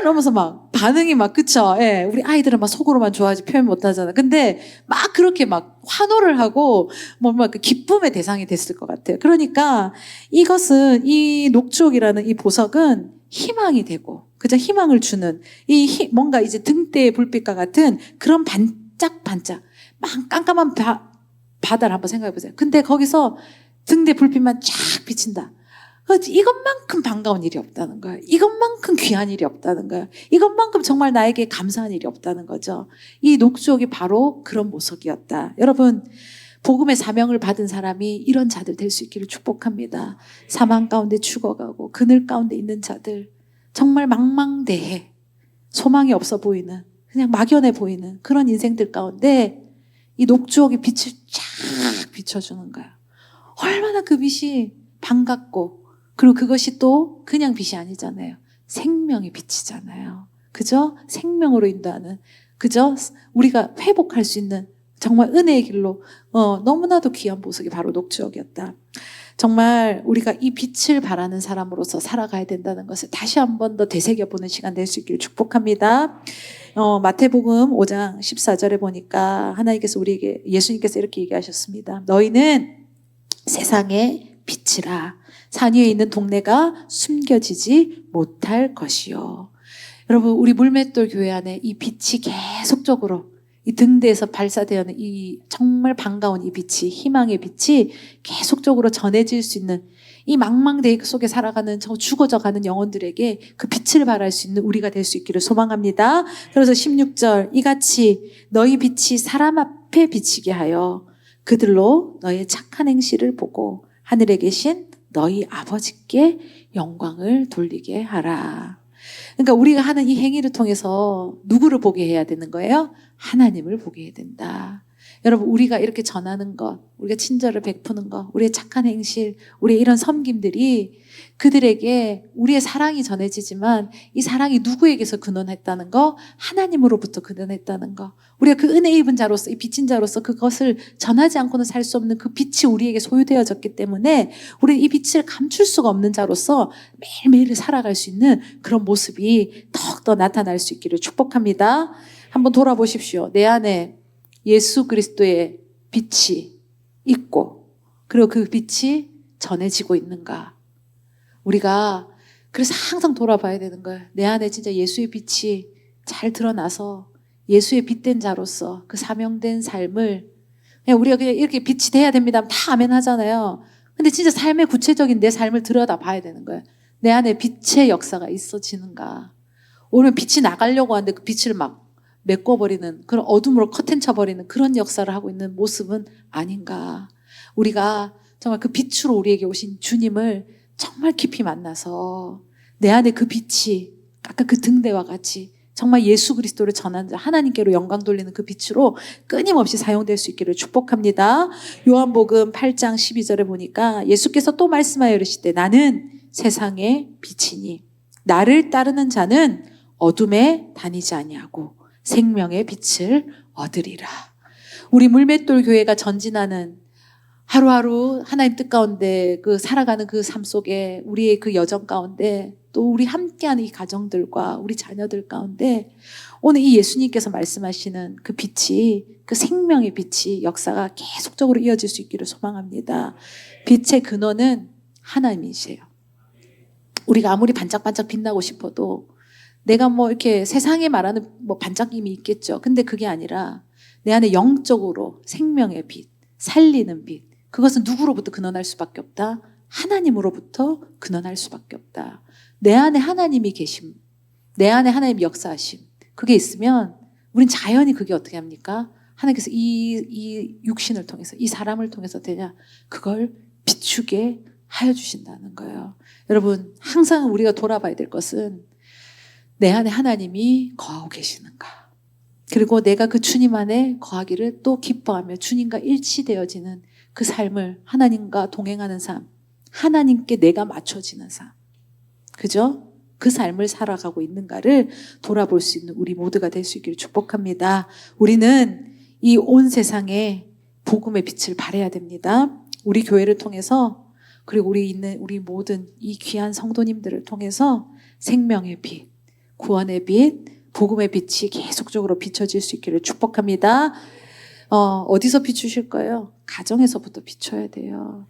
이러면서 막 반응이 막 그쵸? 예, 우리 아이들은 막 속으로만 좋아하지 표현 못 하잖아. 근데 막 그렇게 막 환호를 하고 막 그 기쁨의 대상이 됐을 것 같아요. 그러니까 이것은 이 녹주옥이라는 이 보석은 희망이 되고 그저 희망을 주는 뭔가 이제 등대의 불빛과 같은 그런 반짝반짝 막 깜깜한 바다를 한번 생각해 보세요. 근데 거기서 등대 불빛만 쫙 비친다. 이것만큼 반가운 일이 없다는 거예요. 이것만큼 귀한 일이 없다는 거예요. 이것만큼 정말 나에게 감사한 일이 없다는 거죠. 이 녹주옥이 바로 그런 보석이었다. 여러분, 복음의 사명을 받은 사람이 이런 자들 될 수 있기를 축복합니다. 사망 가운데 죽어가고 그늘 가운데 있는 자들, 정말 망망대해 소망이 없어 보이는 그냥 막연해 보이는 그런 인생들 가운데 이 녹주옥이 빛을 쫙 비춰주는 거예요. 얼마나 그 빛이 반갑고 그리고 그것이 또 그냥 빛이 아니잖아요. 생명의 빛이잖아요. 그죠? 생명으로 인도하는 그죠? 우리가 회복할 수 있는 정말 은혜의 길로 너무나도 귀한 보석이 바로 녹주옥이었다. 정말 우리가 이 빛을 바라는 사람으로서 살아가야 된다는 것을 다시 한 번 더 되새겨보는 시간 될 수 있기를 축복합니다. 마태복음 5장 14절에 보니까 하나님께서 우리에게 예수님께서 이렇게 얘기하셨습니다. 너희는 세상의 빛이라 산 위에 있는 동네가 숨겨지지 못할 것이요. 여러분, 우리 물맷돌 교회 안에 이 빛이 계속적으로 이 등대에서 발사되는 이 정말 반가운 이 빛이 희망의 빛이 계속적으로 전해질 수 있는 이 망망대해 속에 살아가는 저 죽어져가는 영혼들에게 그 빛을 발할 수 있는 우리가 될 수 있기를 소망합니다. 그래서 16절 이같이 너희 빛이 사람 앞에 비치게 하여 그들로 너의 착한 행실을 보고 하늘에 계신 너희 아버지께 영광을 돌리게 하라. 그러니까 우리가 하는 이 행위를 통해서 누구를 보게 해야 되는 거예요? 하나님을 보게 해야 된다. 여러분, 우리가 이렇게 전하는 것, 우리가 친절을 베푸는 것, 우리의 착한 행실, 우리의 이런 섬김들이 그들에게 우리의 사랑이 전해지지만 이 사랑이 누구에게서 근원했다는 거? 하나님으로부터 근원했다는 거. 우리가 그 은혜 입은 자로서, 이 빚진 자로서 그것을 전하지 않고는 살 수 없는 그 빛이 우리에게 소유되어졌기 때문에 우리는 이 빛을 감출 수가 없는 자로서 매일매일을 살아갈 수 있는 그런 모습이 더욱더 나타날 수 있기를 축복합니다. 한번 돌아보십시오. 내 안에 예수 그리스도의 빛이 있고 그리고 그 빛이 전해지고 있는가. 우리가 그래서 항상 돌아봐야 되는 거예요. 내 안에 진짜 예수의 빛이 잘 드러나서 예수의 빛된 자로서 그 사명된 삶을 그냥 우리가 그냥 이렇게 빛이 돼야 됩니다 하면 다 아멘 하잖아요. 근데 진짜 삶의 구체적인 내 삶을 들여다 봐야 되는 거예요. 내 안에 빛의 역사가 있어지는가. 오늘 빛이 나가려고 하는데 그 빛을 막 메꿔버리는 그런 어둠으로 커튼 쳐버리는 그런 역사를 하고 있는 모습은 아닌가. 우리가 정말 그 빛으로 우리에게 오신 주님을 정말 깊이 만나서 내 안에 그 빛이 아까 그 등대와 같이 정말 예수 그리스도를 전하는 자 하나님께로 영광 돌리는 그 빛으로 끊임없이 사용될 수 있기를 축복합니다. 요한복음 8장 12절에 보니까 예수께서 또 말씀하여 이르시되 나는 세상의 빛이니 나를 따르는 자는 어둠에 다니지 아니하고 생명의 빛을 얻으리라. 우리 물맷돌 교회가 전진하는 하루하루 하나님 뜻 가운데 그 살아가는 그 삶 속에 우리의 그 여정 가운데 또 우리 함께하는 이 가정들과 우리 자녀들 가운데 오늘 이 예수님께서 말씀하시는 그 빛이 그 생명의 빛이 역사가 계속적으로 이어질 수 있기를 소망합니다. 빛의 근원은 하나님이세요. 우리가 아무리 반짝반짝 빛나고 싶어도 내가 뭐 이렇게 세상에 말하는 뭐 반짝임이 있겠죠. 근데 그게 아니라 내 안에 영적으로 생명의 빛, 살리는 빛, 그것은 누구로부터 근원할 수밖에 없다? 하나님으로부터 근원할 수밖에 없다. 내 안에 하나님이 계심, 내 안에 하나님이 역사하심, 그게 있으면 우린 자연히 그게 어떻게 합니까? 하나님께서 이 육신을 통해서, 이 사람을 통해서 되냐? 그걸 비추게 하여 주신다는 거예요. 여러분, 항상 우리가 돌아봐야 될 것은 내 안에 하나님이 거하고 계시는가? 그리고 내가 그 주님 안에 거하기를 또 기뻐하며 주님과 일치되어지는 그 삶을 하나님과 동행하는 삶, 하나님께 내가 맞춰지는 삶, 그죠? 그 삶을 살아가고 있는가를 돌아볼 수 있는 우리 모두가 될 수 있기를 축복합니다. 우리는 이 온 세상에 복음의 빛을 발해야 됩니다. 우리 교회를 통해서, 그리고 우리 모든 이 귀한 성도님들을 통해서 생명의 빛, 구원의 빛, 복음의 빛이 계속적으로 비춰질 수 있기를 축복합니다. 어디서 비추실 거예요? 가정에서부터 비춰야 돼요.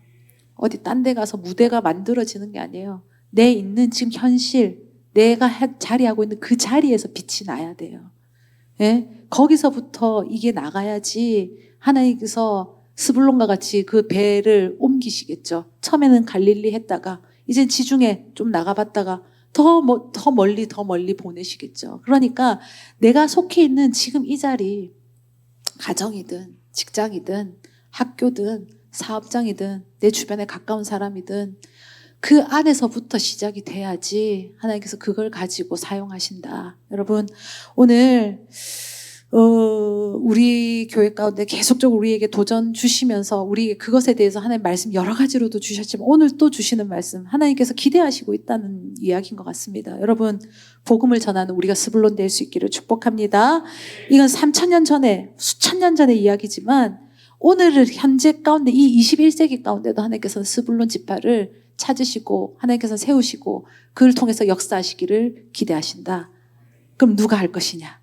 어디 딴 데 가서 무대가 만들어지는 게 아니에요. 내 있는 지금 현실, 내가 자리하고 있는 그 자리에서 빛이 나야 돼요. 예? 거기서부터 이게 나가야지 하나님께서 스불론과 같이 그 배를 옮기시겠죠. 처음에는 갈릴리 했다가 이제 지중해 좀 나가봤다가 더 멀리 보내시겠죠. 그러니까 내가 속해 있는 지금 이 자리, 가정이든 직장이든 학교든 사업장이든 내 주변에 가까운 사람이든 그 안에서부터 시작이 돼야지 하나님께서 그걸 가지고 사용하신다. 여러분, 오늘 우리 교회 가운데 계속적으로 우리에게 도전 주시면서 우리 그것에 대해서 하나님 말씀 여러 가지로도 주셨지만 오늘 또 주시는 말씀 하나님께서 기대하시고 있다는 이야기인 것 같습니다. 여러분, 복음을 전하는 우리가 스불론 될 수 있기를 축복합니다. 이건 3,000년 전에, 수천 년 전의 이야기지만 오늘을 현재 가운데 이 21세기 가운데도 하나님께서는 스불론 지파를 찾으시고 하나님께서 세우시고 그를 통해서 역사하시기를 기대하신다. 그럼 누가 할 것이냐?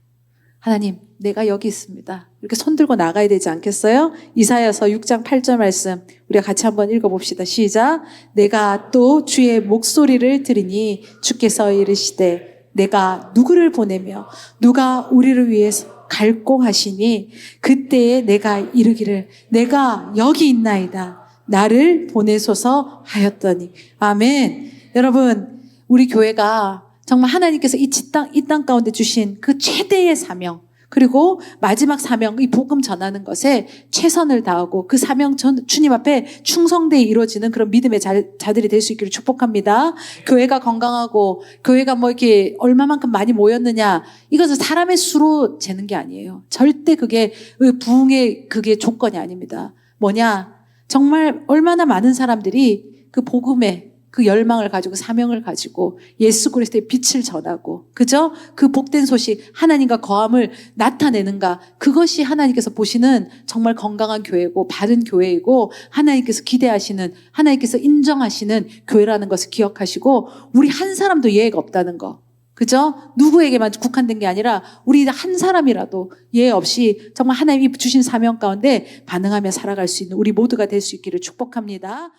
하나님, 내가 여기 있습니다. 이렇게 손 들고 나가야 되지 않겠어요? 이사야서 6장 8절 말씀 우리가 같이 한번 읽어봅시다. 시작. 내가 또 주의 목소리를 들으니 주께서 이르시되 내가 누구를 보내며 누가 우리를 위해서 갈고 하시니 그때에 내가 이르기를 내가 여기 있나이다. 나를 보내소서 하였더니. 아멘. 여러분, 우리 교회가 정말 하나님께서 이 땅 가운데 주신 그 최대의 사명, 그리고 마지막 사명, 이 복음 전하는 것에 최선을 다하고 그 사명 주님 앞에 충성되이 이루어지는 그런 믿음의 자들이 될 수 있기를 축복합니다. 교회가 건강하고 교회가 뭐 이렇게 얼마만큼 많이 모였느냐, 이것은 사람의 수로 재는 게 아니에요. 절대 그게 부흥의 그게 조건이 아닙니다. 뭐냐? 정말 얼마나 많은 사람들이 그 복음의 그 열망을 가지고 사명을 가지고 예수 그리스도의 빛을 전하고, 그죠? 그 복된 소식, 하나님과 거함을 나타내는가, 그것이 하나님께서 보시는 정말 건강한 교회고 바른 교회이고 하나님께서 기대하시는, 하나님께서 인정하시는 교회라는 것을 기억하시고, 우리 한 사람도 예외가 없다는 거, 그죠? 누구에게만 국한된 게 아니라 우리 한 사람이라도 예외 없이 정말 하나님이 주신 사명 가운데 반응하며 살아갈 수 있는 우리 모두가 될 수 있기를 축복합니다.